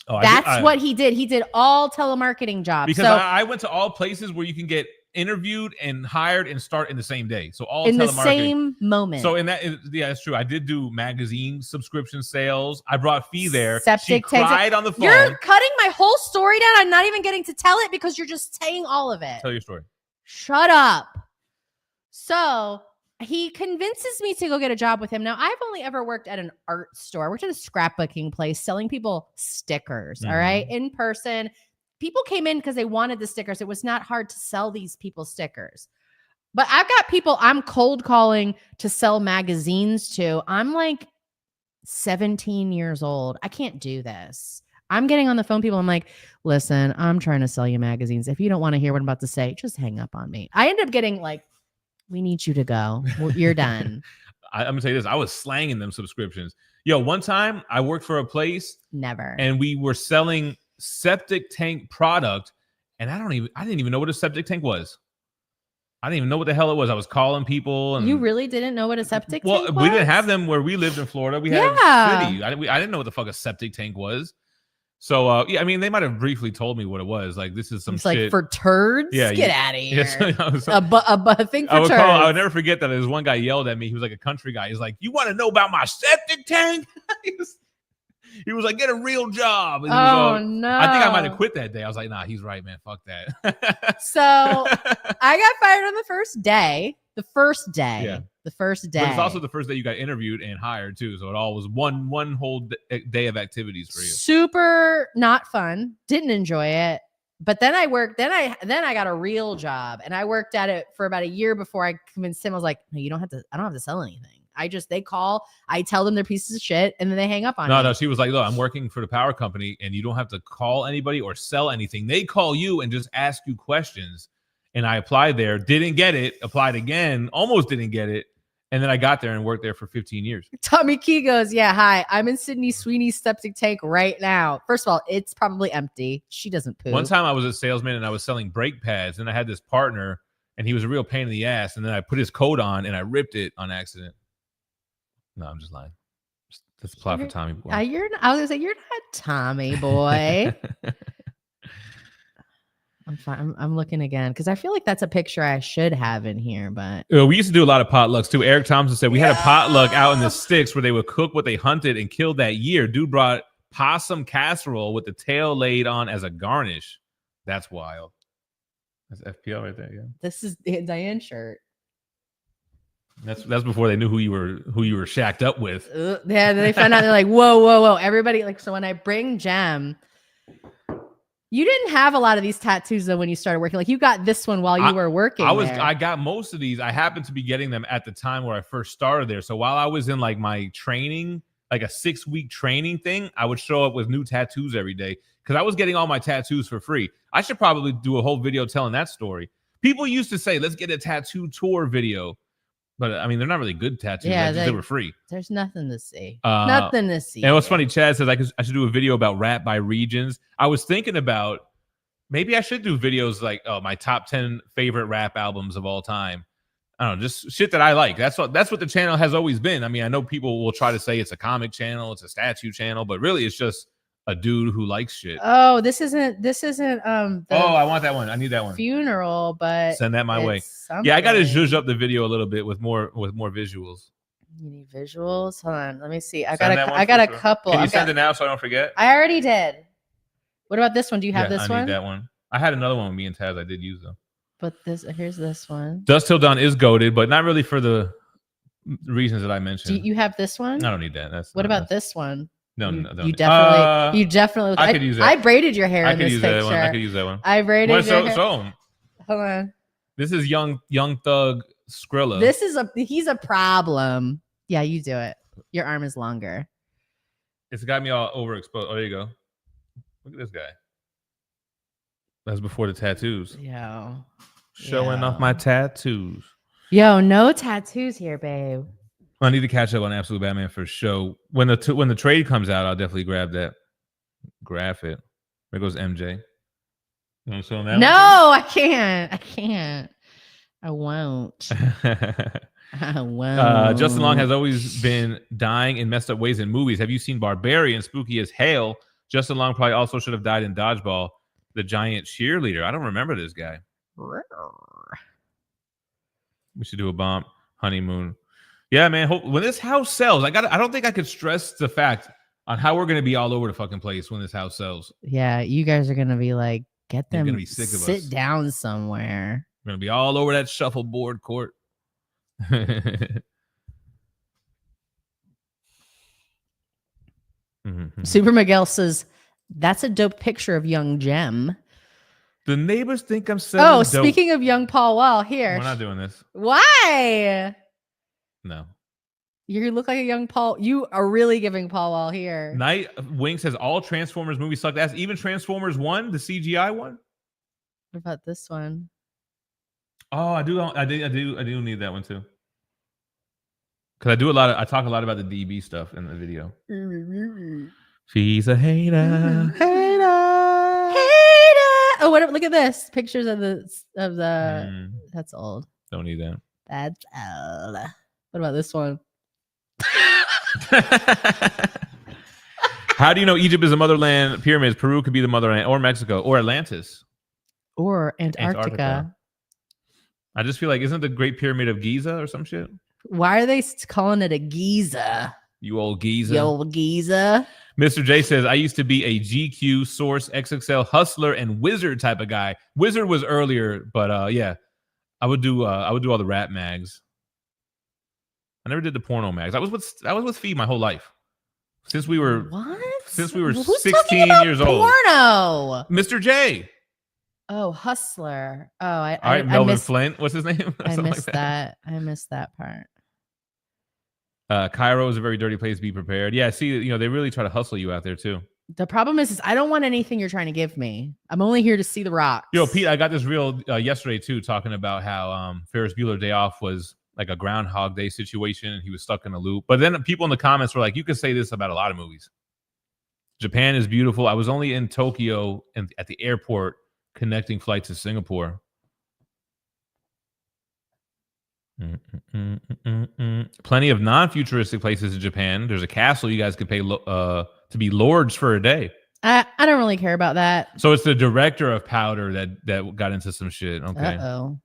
that's what he did. He did all telemarketing jobs. Because I went to all places where you can get interviewed and hired and start in the same day. So all in the same moment. So yeah, it's true. I did do magazine subscription sales. I brought Phie there. She cried on the phone. You're cutting my whole story down. I'm not even getting to tell it because you're just saying all of it. Tell your story. Shut up. So he convinces me to go get a job with him. Now, I've only ever worked at an art store. I worked at a scrapbooking place selling people stickers. Mm-hmm. All right. In person. People came in because they wanted the stickers. It was not hard to sell these people stickers. But I've got people I'm cold calling to sell magazines to. I'm like 17 years old. I can't do this. I'm getting on the phone people. I'm like, listen, I'm trying to sell you magazines. If you don't want to hear what I'm about to say, just hang up on me. I end up getting like, we need you to go. You're done. I'm going to tell you this. I was slanging them subscriptions. Yo, one time I worked for a place. Never. And we were selling septic tank product, and I didn't even know what a septic tank was. I didn't even know what the hell it was. I was calling people. And you really didn't know what a septic tank was? Well, we didn't have them where we lived in Florida. We had city. I didn't know what the fuck a septic tank was. So yeah, I mean, they might have briefly told me what it was. Like, this is some shit. Like for turds? Yeah, get out of here. A thing for turds. I would never forget that. There was one guy yelled at me. He was like a country guy. He's like, "You want to know about my septic tank?" He was like, get a real job. And No. I think I might have quit that day. I was like, nah, he's right, man. Fuck that. So I got fired on the first day. The first day. Yeah. The first day. But it's also the first day you got interviewed and hired too. So it all was one whole day of activities for you. Super not fun. Didn't enjoy it. But then I worked. Then I got a real job, and I worked at it for about a year before I convinced him. I was like, no, you don't have to. I don't have to sell anything. They call, I tell them they're pieces of shit, and then they hang up on me. No, she was like, look, I'm working for the power company, and you don't have to call anybody or sell anything. They call you and just ask you questions. And I applied there, didn't get it, applied again, almost didn't get it. And then I got there and worked there for 15 years. Tommy Key goes, yeah, hi, I'm in Sydney Sweeney's septic tank right now. First of all, it's probably empty. She doesn't poop. One time I was a salesman and I was selling brake pads, and I had this partner, and he was a real pain in the ass. And then I put his coat on and I ripped it on accident. No, I'm just lying. That's a plot for Tommy Boy. I was gonna say, you're not Tommy Boy. I'm fine. I'm looking again because I feel like that's a picture I should have in here. But we used to do a lot of potlucks too. Eric Thompson said we had a potluck out in the sticks where they would cook what they hunted and killed that year. Dude brought possum casserole with the tail laid on as a garnish. That's wild. That's FPL right there. Yeah. This is the Diane shirt. That's before they knew who you were shacked up with. Yeah, then they found out. They're like, whoa. Everybody, like, so when I bring Gem, you didn't have a lot of these tattoos though when you started working. Like, you got this one while you were working. I got most of these. I happened to be getting them at the time where I first started there. So while I was in like my training, like a 6-week training thing, I would show up with new tattoos every day because I was getting all my tattoos for free. I should probably do a whole video telling that story. People used to say, let's get a tattoo tour video. But I mean, they're not really good tattoos. Yeah, they were free. There's nothing to see. Nothing to see. And what's funny, Chad says I should do a video about rap by regions. I was thinking about maybe I should do videos like my top 10 favorite rap albums of all time. I don't know, just shit that I like. That's what the channel has always been. I mean, I know people will try to say it's a comic channel, it's a statue channel, but really it's just a dude who likes shit. Oh, this isn't I want that one. I need that one. Funeral, but send that my way. Something. Yeah, I gotta zhuzh up the video a little bit with more visuals. You need visuals? Hold on, let me see. I got a couple. Can you send it now so I don't forget? I already did. What about this one? Do you have this one? I need that one. I had another one with me and Taz. I did use them. But here's this one. Dust Till Dawn is goated, but not really for the reasons that I mentioned. Do you have this one? I don't need that. What about this one? No, you definitely. I could use that. I braided your hair in this picture. I could use that one. I braided your hair. Hold on. This is young Thug Skrilla. He's a problem. Yeah, you do it. Your arm is longer. It's got me all overexposed. Oh, there you go. Look at this guy. That's before the tattoos. Showing off my tattoos. Yo, no tattoos here, babe. I need to catch up on Absolute Batman for show. When the trade comes out, I'll definitely grab that. Graph it. There goes MJ. You want to show that? No, I can't. I won't. I won't. Justin Long has always been dying in messed up ways in movies. Have you seen Barbarian? Spooky as hell. Justin Long probably also should have died in Dodgeball, the giant cheerleader. I don't remember this guy. We should do a bomb honeymoon. Yeah, man. When this house sells, I don't think I could stress the fact on how we're gonna be all over the fucking place when this house sells. Yeah, you guys are gonna be like, get them. You're gonna be sick of us. Sit down somewhere. We're gonna be all over that shuffleboard court. Super Miguel says that's a dope picture of young Gem. The neighbors think I'm selling dope. Speaking of young Paul Wall, here. We're not doing this. Why? No. You look like a young Paul. You are really giving Paul Wall here. Night Wing says all Transformers movies sucked ass. Even Transformers 1, the CGI one. What about this one? Oh, I do need that one too. Because I talk a lot about the DB stuff in the video. She's a hater. Hater. Oh, look at this. Pictures of the that's old. Don't need that. That's old. What about this one? How do you know Egypt is a motherland? Pyramids. Peru could be the motherland, or Mexico, or Atlantis, or Antarctica. I just feel like, isn't the Great Pyramid of Giza or some shit? Why are they calling it a Giza? You old geezer. Yo, Giza. Mr. J says, I used to be a GQ, Source, XXL, Hustler, and Wizard type of guy. Wizard was earlier, but yeah, I would do all the rap mags. I never did the porno mags. I was with Phie my whole life. Since we were Who's 16 years old. Porno. Mr. J. Oh, Hustler. Oh, All right, Melvin Flint. What's his name? I missed that. I missed that part. Cairo is a very dirty place. Be prepared. Yeah, see, they really try to hustle you out there too. The problem is I don't want anything you're trying to give me. I'm only here to see the rocks. Yo, Pete, I got this reel yesterday too, talking about how Ferris Bueller Day Off was like a Groundhog Day situation, and he was stuck in a loop. But then people in the comments were like, "You could say this about a lot of movies. Japan is beautiful. I was only in Tokyo and at the airport connecting flight to Singapore." Plenty of non-futuristic places in Japan. There's a castle you guys could pay to be lords for a day. I don't really care about that. So it's the director of Powder that got into some shit. Okay. Uh-oh.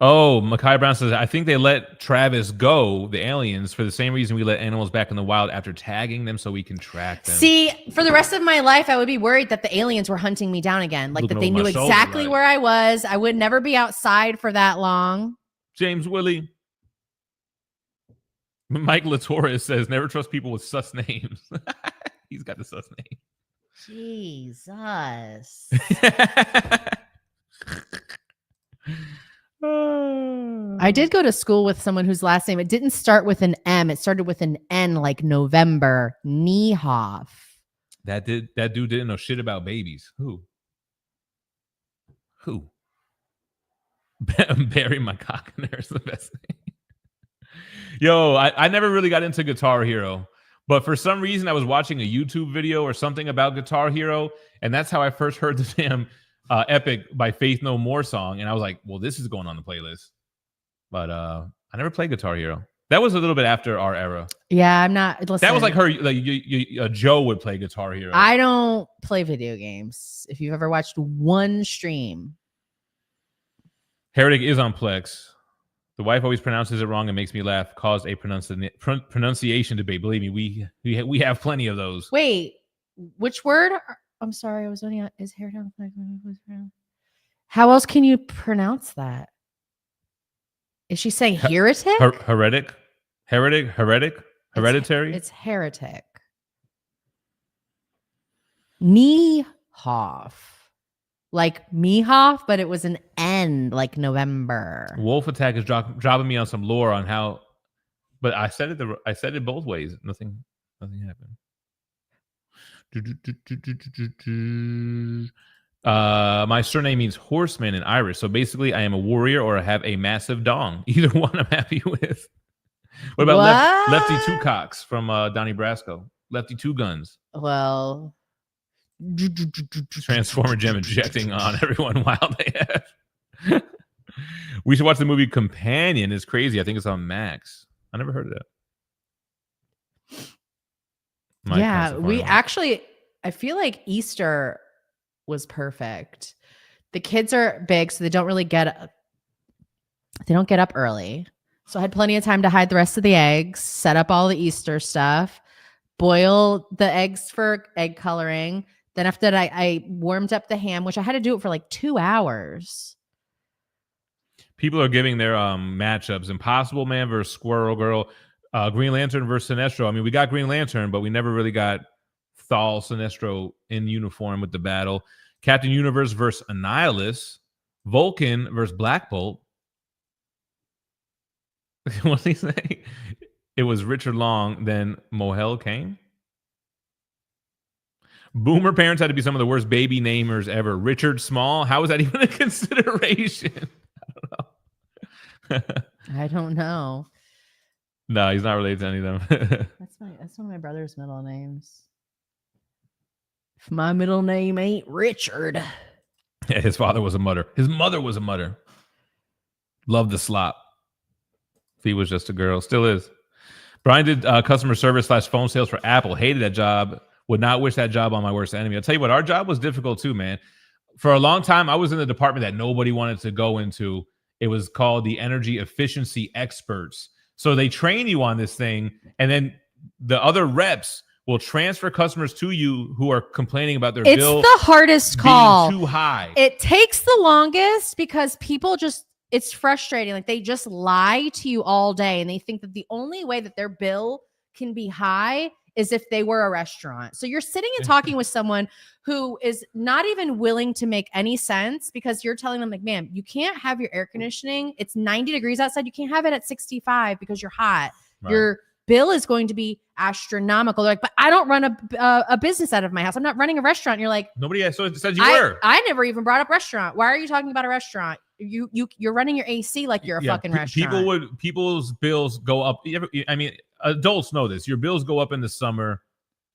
Oh, Makai Brown says, I think they let Travis go, the aliens, for the same reason we let animals back in the wild after tagging them so we can track them. See, for the rest of my life, I would be worried that the aliens were hunting me down again. Like Looking that they over knew my shoulder, exactly right? where I was. I would never be outside for that long. James Willie. Mike LaTorres says, never trust people with sus names. He's got the sus name. Jesus. I did go to school with someone whose last name, it didn't start with an M. It started with an N, like November. Niehoff. That dude didn't know shit about babies. Who? Barry McCockner is the best name. Yo, I never really got into Guitar Hero, but for some reason I was watching a YouTube video or something about Guitar Hero, and that's how I first heard the damn Epic by Faith No More song, and I was like, well, this is going on the playlist. But I never played Guitar Hero. That was a little bit after our era. Yeah, I'm not. Listen, that was like her. Like Joe would play Guitar Hero. I don't play video games. If you've ever watched one stream, Heretic is on Plex. The wife always pronounces it wrong and makes me laugh. Caused a pronunciation debate. Believe me, we have plenty of those. Wait, which word? I'm sorry, I was only on. Is hair down? How else can you pronounce that? Is she saying heretic? Heretic? Hereditary? It's heretic. Niehoff. Like Mehoff, but it was an N, like November. Wolf Attack is dropping me on some lore on how, but I said it both ways. Nothing happened. My surname means horseman in Irish, so basically I am a warrior or I have a massive dong. Either one I'm happy with. What about Lefty Two Cocks from Donnie Brasco? Lefty Two Guns. Well, Transformer gem injecting on everyone while they have. We should watch the movie Companion. It's crazy. I think it's on Max. I never heard of that. Yeah, we actually, I feel like Easter was perfect. The kids are big, so they don't get up early. So I had plenty of time to hide the rest of the eggs, set up all the Easter stuff, boil the eggs for egg coloring. Then after that, I warmed up the ham, which I had to do it for like 2 hours. People are giving their matchups: Impossible Man versus Squirrel Girl, Green Lantern versus Sinestro. I mean, we got Green Lantern, but we never really got Thal Sinestro in uniform with the battle. Captain Universe versus Annihilus, Vulcan versus Black Bolt. What did he say? It was Richard Long, then Mohel Kane. Boomer parents had to be some of the worst baby namers ever. Richard Small, how is that even a consideration? I don't know. No, he's not related to any of them. That's one of my brother's middle names. If my middle name ain't Richard. Yeah, his father was a mutter. His mother was a mutter. Loved the slop. Phie was just a girl. Still is. Brian did customer service / phone sales for Apple. Hated that job. Would not wish that job on my worst enemy. I'll tell you what, our job was difficult too, man. For a long time, I was in the department that nobody wanted to go into It was called the Energy Efficiency Experts. So they train you on this thing, and then the other reps will transfer customers to you who are complaining about their bill. It's the hardest call. Being too high. It takes the longest because people just, it's frustrating. Like they just lie to you all day and they think that the only way that their bill can be high is if they were a restaurant. So you're sitting and talking with someone who is not even willing to make any sense because you're telling them like, ma'am, you can't have your air conditioning. It's 90 degrees outside. You can't have it at 65 because you're hot. Right. Your bill is going to be astronomical. They're like, but I don't run a business out of my house. I'm not running a restaurant. And you're like, nobody said you were. I never even brought up restaurant. Why are you talking about a restaurant? You're running your AC like you're a fucking restaurant. People's bills go up. I mean, adults know this. Your bills go up in the summer,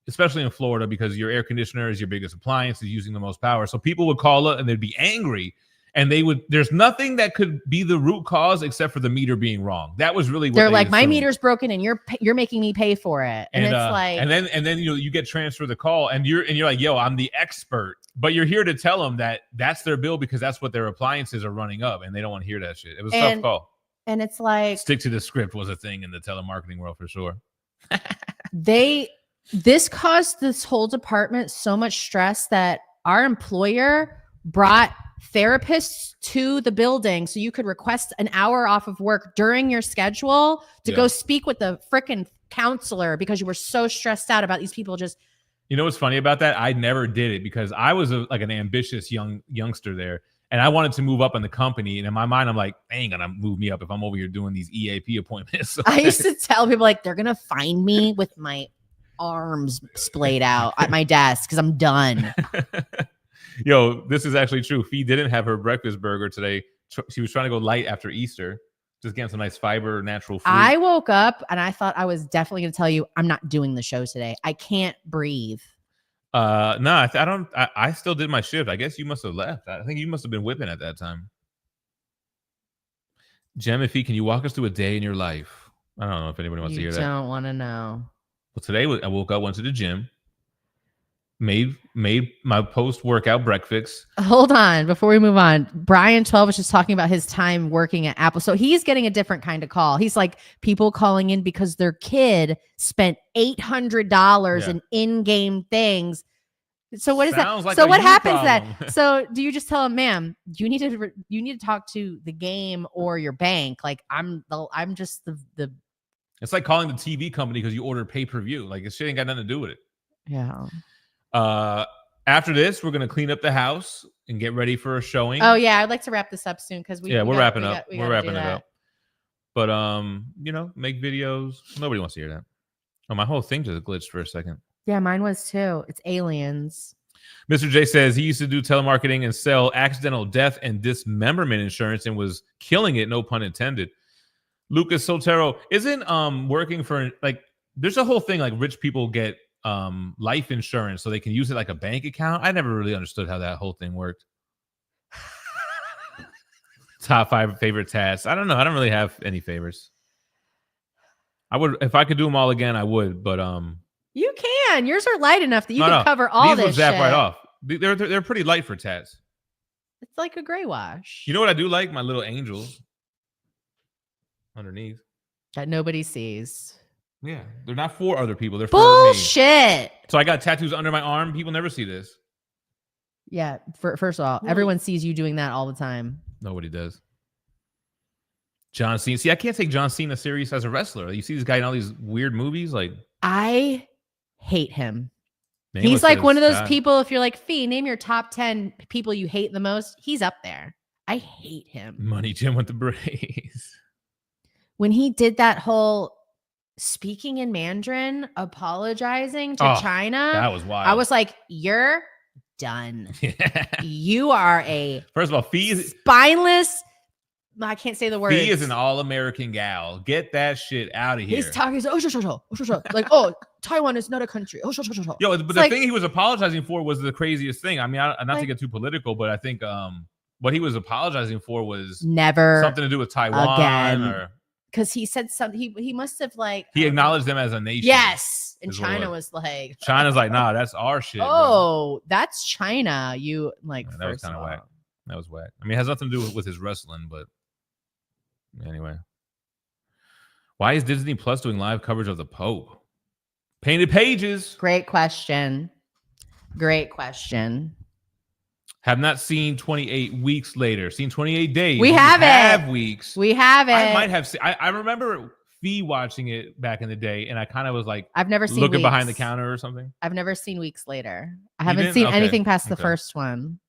especially in Florida, because your air conditioner is your biggest appliance, is using the most power. So people would call up and they'd be angry. And there's nothing that could be the root cause except for the meter being wrong. That was really what they're like, assumed. my meter's broken and you're making me pay for it. And it's like, and then you get transferred the call and you're like, yo, I'm the expert, but you're here to tell them that that's their bill because that's what their appliances are running up and they don't want to hear that shit. It was a tough call. And it's like, stick to the script was a thing in the telemarketing world for sure. This caused this whole department so much stress that our employer brought therapists to the building so you could request an hour off of work during your schedule to go speak with the freaking counselor because you were so stressed out about these people just. You know what's funny about that? I never did it because I was like an ambitious youngster there and I wanted to move up in the company. And in my mind, I'm like, they ain't gonna move me up if I'm over here doing these EAP appointments. So I used to tell people like, they're gonna find me with my arms splayed out at my desk because I'm done. Yo, this is actually true. Phie didn't have her breakfast burger today. She was trying to go light after Easter. Just getting some nice fiber, natural fruit. I woke up and I thought I was definitely going to tell you I'm not doing the show today. I can't breathe. No, I don't. I still did my shift. I guess you must have left. I think you must have been whipping at that time. GemMintC, can you walk us through a day in your life? I don't know if anybody wants to hear that. You don't want to know. Well, today I woke up, went to the gym. Made my post-workout breakfast. Hold on. Before we move on, Brian 12 was just talking about his time working at Apple. So he's getting a different kind of call. He's like, people calling in because their kid spent $800 in in-game things. So what is that? Like so what happens problem. then? So do you just tell him, ma'am, you need to talk to the game or your bank? Like I'm just the. It's like calling the TV company because you ordered pay-per-view. Like it shit ain't got nothing to do with it. Yeah. After this, we're gonna clean up the house and get ready for a showing. Oh yeah, I'd like to wrap this up soon because we're wrapping up. We're wrapping it up. But make videos. Nobody wants to hear that. Oh, my whole thing just glitched for a second. Yeah, mine was too. It's aliens. Mr. J says he used to do telemarketing and sell accidental death and dismemberment insurance and was killing it. No pun intended. Lucas Sotero isn't working for like. There's a whole thing like rich people get life insurance so they can use it like a bank account. I never really understood how that whole thing worked. Top 5 favorite tasks. I don't know. I don't really have any favorites. I would, if I could do them all again, I would. But you can. Yours are light enough that you can cover all this. These will zap right off. They're pretty light for tats. It's like a gray wash. You know what I do like? My little angels underneath that nobody sees. Yeah, they're not for other people. They're for bullshit. Me. So I got tattoos under my arm. People never see this. Yeah, first of all, everyone sees you doing that all the time. Nobody does. John Cena. See, I can't take John Cena serious as a wrestler. You see this guy in all these weird movies. Like I hate him. He's like one of those people. If you're like, Phie, name your top 10 people you hate the most. He's up there. I hate him. Money Jim with the braids. When he did that whole speaking in Mandarin, apologizing to China. That was wild. I was like, you're done. You are a first of all, Phie is spineless. I can't say the word. Phie is an all-American gal. Get that shit out of here. He's talking. He's like, Taiwan is not a country. Yo, but the thing he was apologizing for was the craziest thing. I mean, not to get too political, but I think what he was apologizing for was never something to do with Taiwan again. Or. Because he said something, he must have he acknowledged them as a nation. Yes, and China was like, China's like, nah, that's our shit. Oh, bro. That's China. You like that was kind of whack. That was whack. I mean, it has nothing to do with his wrestling, but Anyway, why is Disney Plus doing live coverage of the Pope? Painted Pages. Great question. Great question. Have not seen 28 weeks later. Seen 28 days. We have weeks. We have it. I might have seen. I remember Phie watching it back in the day, and I kind of was like, I've never seen looking weeks. behind the counter or something. I've never seen Weeks Later. I You haven't didn't? seen Okay. anything past the Okay. first one.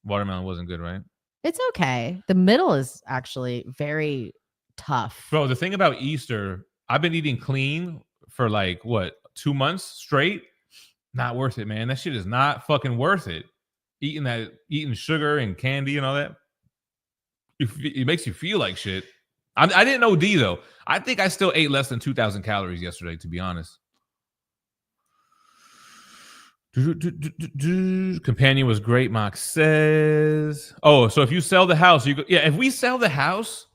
Watermelon wasn't good, right? It's okay. The middle is actually very tough. Bro, the thing about Easter, I've been eating clean for like what, 2 months straight. Not worth it, man. That shit is not fucking worth it. Eating sugar and candy and all that. It makes you feel like shit. I didn't OD though. I think I still ate less than 2,000 calories yesterday, to be honest. Companion was great, Mock says. Oh, so if you sell the house, if we sell the house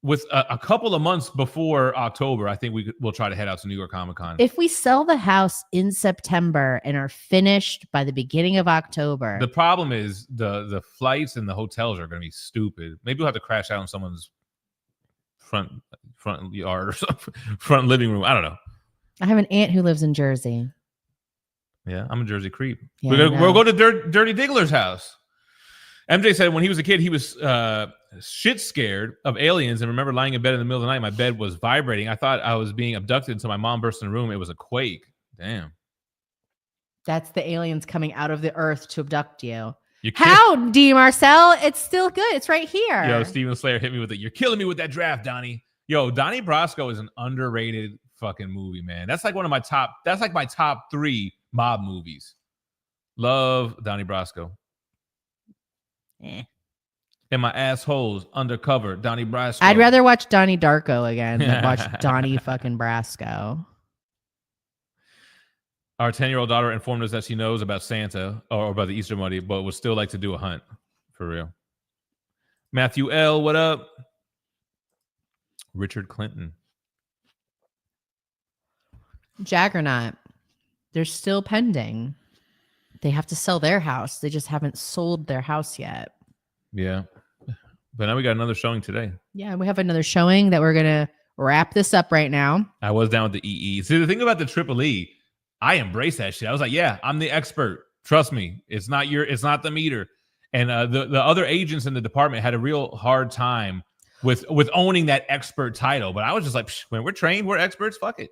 with a couple of months before October, I think we'll try to head out to New York Comic Con. If we sell the house in September and are finished by the beginning of October. The problem is the flights and the hotels are going to be stupid. Maybe we'll have to crash out in someone's front yard or something, front living room. I don't know. I have an aunt who lives in Jersey. Yeah, I'm a Jersey creep. Yeah, we'll go to Dirty Diggler's house. MJ said when he was a kid, he was shit scared of aliens and remember lying in bed in the middle of the night. My bed was vibrating. I thought I was being abducted until my mom burst in the room. It was a quake. Damn. That's the aliens coming out of the earth to abduct you. You How, D. Marcel? It's still good. It's right here. Yo, Steven Slayer hit me with it. You're killing me with that draft, Donnie. Yo, Donnie Brasco is an underrated fucking movie, man. That's like my top 3 mob movies. Love Donnie Brasco. And my assholes undercover Donnie Brasco. I'd rather watch Donnie Darko again than watch Donnie fucking Brasco. Our 10-year-old daughter informed us that she knows about Santa or about the Easter Bunny, but would still like to do a hunt. For real. Matthew L., what up? Richard Clinton. Jaggernaut. They're still pending. They have to sell their house. They just haven't sold their house yet. Yeah. But now we got another showing today. Yeah, we have another showing that we're going to wrap this up right now. I was down with the EE. See, the thing about the Triple E, I embrace that shit. I was like, yeah, I'm the expert. Trust me. It's not the meter. And the other agents in the department had a real hard time with owning that expert title. But I was just like, when we're trained, we're experts. Fuck it.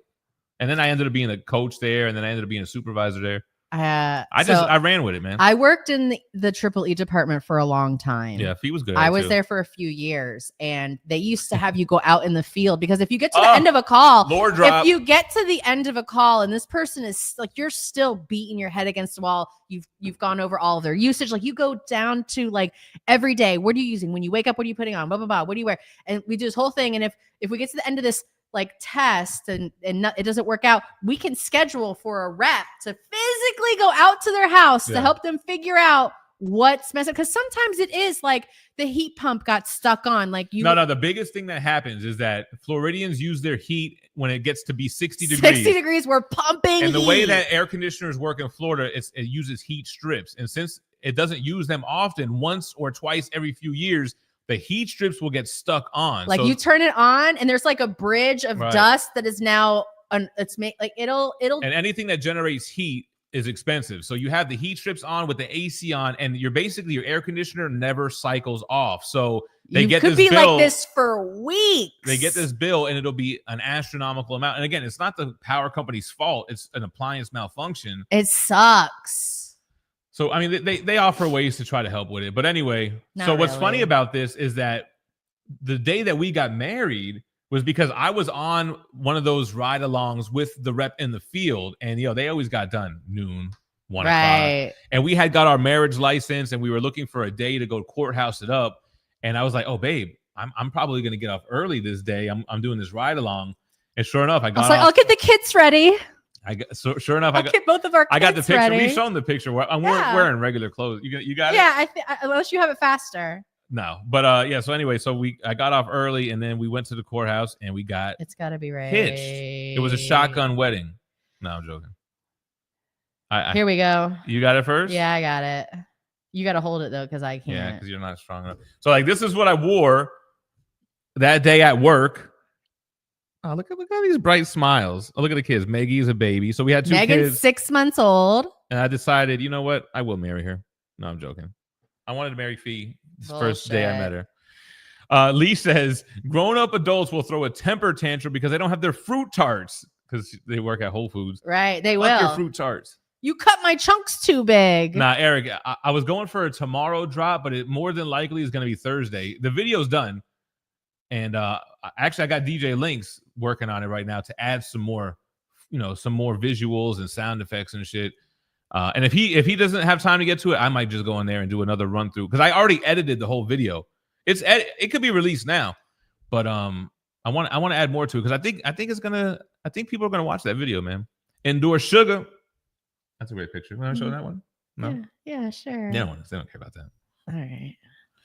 And then I ended up being a coach there, and then I ended up being a supervisor there. I ran with it, man. I worked in the Triple E department for a long time. Yeah, Phie was good. I was there for a few years, and they used to have you go out in the field because if you get to the end of a call, if you get to the end of a call and this person is like, you're still beating your head against the wall, you've gone over all of their usage. Like you go down to like every day, what are you using? When you wake up, what are you putting on? Blah, blah, blah. What do you wear? And we do this whole thing. And if we get to the end of this like test and it doesn't work out, we can schedule for a rep to physically go out to their house to help them figure out what's messing up. Because sometimes it is like the heat pump got stuck on. Like No, the biggest thing that happens is that Floridians use their heat when it gets to be 60 degrees. 60 degrees, we're pumping And the heat. way that air conditioners work in Florida, it uses heat strips. And since it doesn't use them often, once or twice every few years, the heat strips will get stuck on. Like you turn it on and there's like a bridge of dust that is now it's made like it'll and anything that generates heat is expensive. So you have the heat strips on with the AC on, and your air conditioner never cycles off. So they get this bill. Could be like this for weeks. They get this bill and it'll be an astronomical amount. And again, it's not the power company's fault. It's an appliance malfunction. It sucks. So, I mean, they offer ways to try to help with it. But anyway, what's funny about this is that the day that we got married was because I was on one of those ride-alongs with the rep in the field. And, they always got done noon, 1 o'clock. And we had got our marriage license and we were looking for a day to go courthouse it up. And I was like, oh, babe, I'm probably going to get off early this day. I'm doing this ride-along. And sure enough, I was like, I'll get the kids ready. Sure enough, get both of our kids I got the picture. ready. We've shown the picture. I'm wearing regular clothes. You got it? Yeah, unless you have it faster. No, but so anyway, I got off early and then we went to the courthouse and we got it's got to be right. Hitched. It was a shotgun wedding. No, I'm joking. Here we go. You got it first? Yeah, I got it. You got to hold it though because I can't. Yeah, because you're not strong enough. So like this is what I wore that day at work. Oh, look at these bright smiles. Oh, look at the kids. Maggie's a baby. So we had two Megan's kids. 6 months old. And I decided, you know what? I will marry her. No, I'm joking. I wanted to marry Phie this first day I met her. Lee says, grown-up adults will throw a temper tantrum because they don't have their fruit tarts because they work at Whole Foods. Right, they Fuck will. your fruit tarts. You cut my chunks too big. Nah, Eric, I was going for a tomorrow drop, but it more than likely is going to be Thursday. The video's done. And actually, I got DJ Links working on it right now to add some more, some more visuals and sound effects and shit. And if he doesn't have time to get to it, I might just go in there and do another run through because I already edited the whole video. It could be released now, but I want to add more to it because I think people are gonna watch that video, man. Endure Sugar. That's a great picture. Want to show that one? No. Yeah, sure. They don't care about that. All right.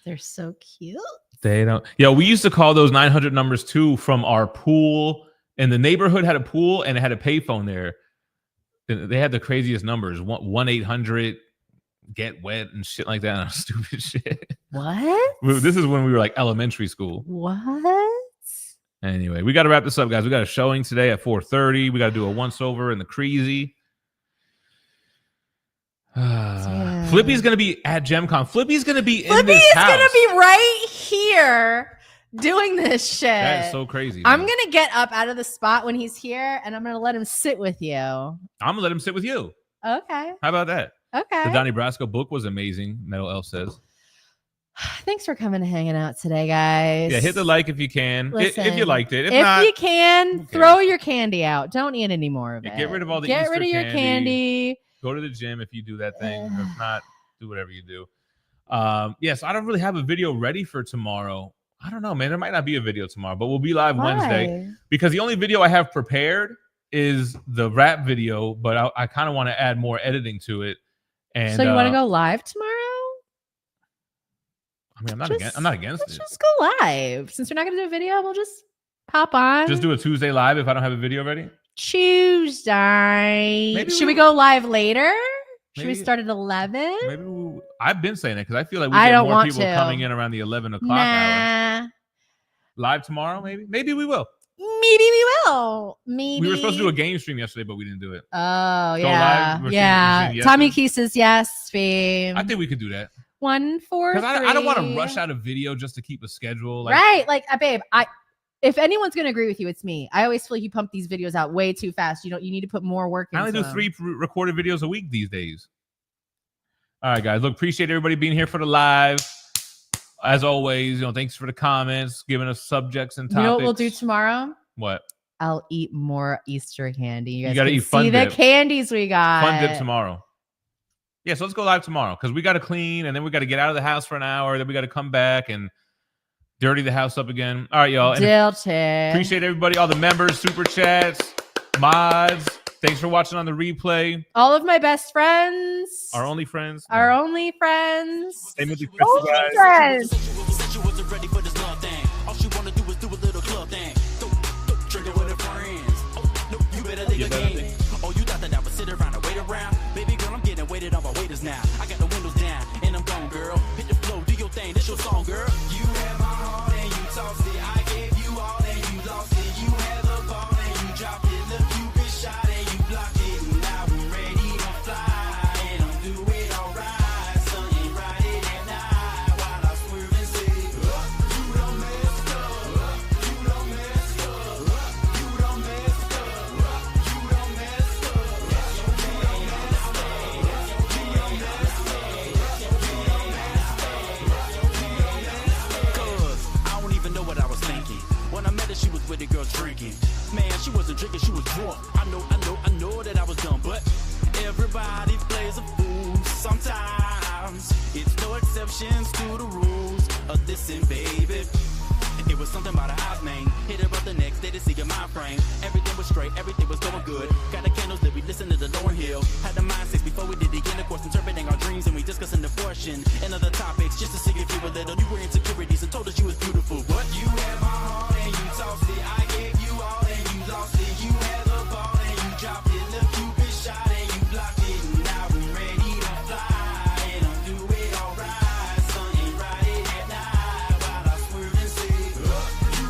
They're so cute. They don't. Yo, we used to call those 900 numbers too from our pool. And the neighborhood had a pool and it had a payphone there. They had the craziest numbers. 1-800 get wet and shit like that. Stupid shit. What? This is when we were like elementary school. What? Anyway, we got to wrap this up, guys. We got a showing today at 4:30. We got to do a once over in the Crazy. Flippy's gonna be at GemCon. Flippy's gonna be in this house. Flippy's gonna be right here doing this shit. That is so crazy. I'm gonna get up out of the spot when he's here, and I'm gonna let him sit with you. I'm gonna let him sit with you. Okay. How about that? Okay. The Donnie Brasco book was amazing. Metal Elf says. Thanks for coming and hanging out today, guys. Yeah, hit the like if you can. Listen, if you liked it. If if not, you can, throw your candy out. Don't eat any more of it. Get rid of all the Get Easter rid of your candy. Go to the gym if you do that thing. If not, do whatever you do. Yes, I don't really have a video ready for tomorrow. I don't know, man. There might not be a video tomorrow, but we'll be live Wednesday because the only video I have prepared is the rap video, but I kind of want to add more editing to it. And so you want to go live tomorrow? I mean, I'm not against it. Let's just go live. Since we're not going to do a video, we'll just hop on. Just do a Tuesday live if I don't have a video ready. Tuesday. Should we go live later? Should we start at 11? Maybe I've been saying it because I feel like we get more people coming in around the 11 o'clock hour. Live tomorrow, maybe? Maybe we will. Maybe we will. Maybe. We were supposed to do a game stream yesterday, but we didn't do it. Oh, yeah. Yeah. Tommy Key says yes, Phie. I think we could do that. 1, 4, 3. Because I don't want to rush out a video just to keep a schedule. Right. Like, babe, if anyone's going to agree with you, it's me. I always feel like you pump these videos out way too fast. You need to put more work into I only do 3 recorded videos a week these days. All right, guys. Look, appreciate everybody being here for the live. As always, thanks for the comments, giving us subjects and topics. You know what we'll do tomorrow? What? I'll eat more Easter candy. You guys gotta eat fun see dip. The candies we got. Fun dip tomorrow. Yeah, so let's go live tomorrow because we got to clean and then we got to get out of the house for an hour. Then we got to come back and dirty the house up again. All right, y'all. Appreciate everybody, all the members, super chats, mods. Thanks for watching on the replay. All of my best friends. Our only friends. Our only friends. Only friends. Oh, you thought that I would sit around and wait around? Baby girl, I'm getting waited on by waiters now. I got the windows down and I'm gone, girl. Hit the flow, do your thing, this your song, girl. You have my heart and you tossed it. I gave you all and you lost it. You had the ball and you dropped it. Look, you been shot and you blocked it. Now I'm ready to fly and I'm doing alright. Sun ain't riding at night while I swerve and say, you done messed up. You done messed up. You done messed up. You done messed up. When I met her, she was with the girl drinking. Man, she wasn't drinking, she was drunk. I know that I was dumb, but everybody plays a fool sometimes. It's no exceptions to the rules of this, and baby, it was something about her eyes, man. Hit her up the next day to see her mind frame. Everything was straight, everything was going good. Got the candles that we listened to the Lauren Hill. Had the mindsets before we did the intercourse, interpreting our dreams, and we discussing the portion and other topics just to see if you were little. You were insecurities and told us you was beautiful. But you had my heart and you tossed it. I gave you all and you lost it. You had the ball and you dropped it. Look, you been shot and you blocked it. Now I'm ready to fly and I'm doing alright. Sun ain't riding at night while I swerve and say, you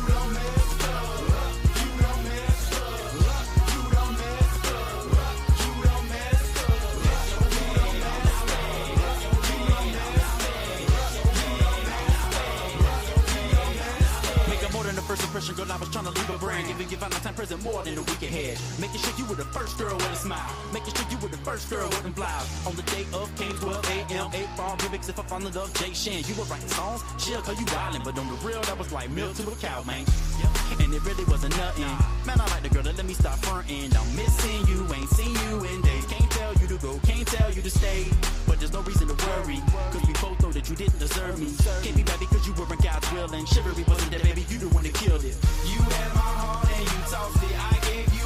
impression, girl, I was trying to leave a brand. Giving you Valentine present more than a week ahead. Making sure you were the first girl with a smile. Making sure you were the first girl with them blouse. On the day of came 12 a.m. 8 ball gimmicks if I fall in love, Jay Shan. You were writing songs, she'll call you wildin'. But on the real, that was like milk to a cow, man. And it really wasn't nothing. Man, I like the girl that let me stop frontin'. I'm missing you, ain't seen you in days. Can't tell you to go, can't tell you to stay. But there's no reason to worry, cause we both know that you didn't deserve me. Can't be bad because you weren't God's will, and chivalry wasn't that, baby, you the one that killed it. You had my heart and you tossed it. I gave you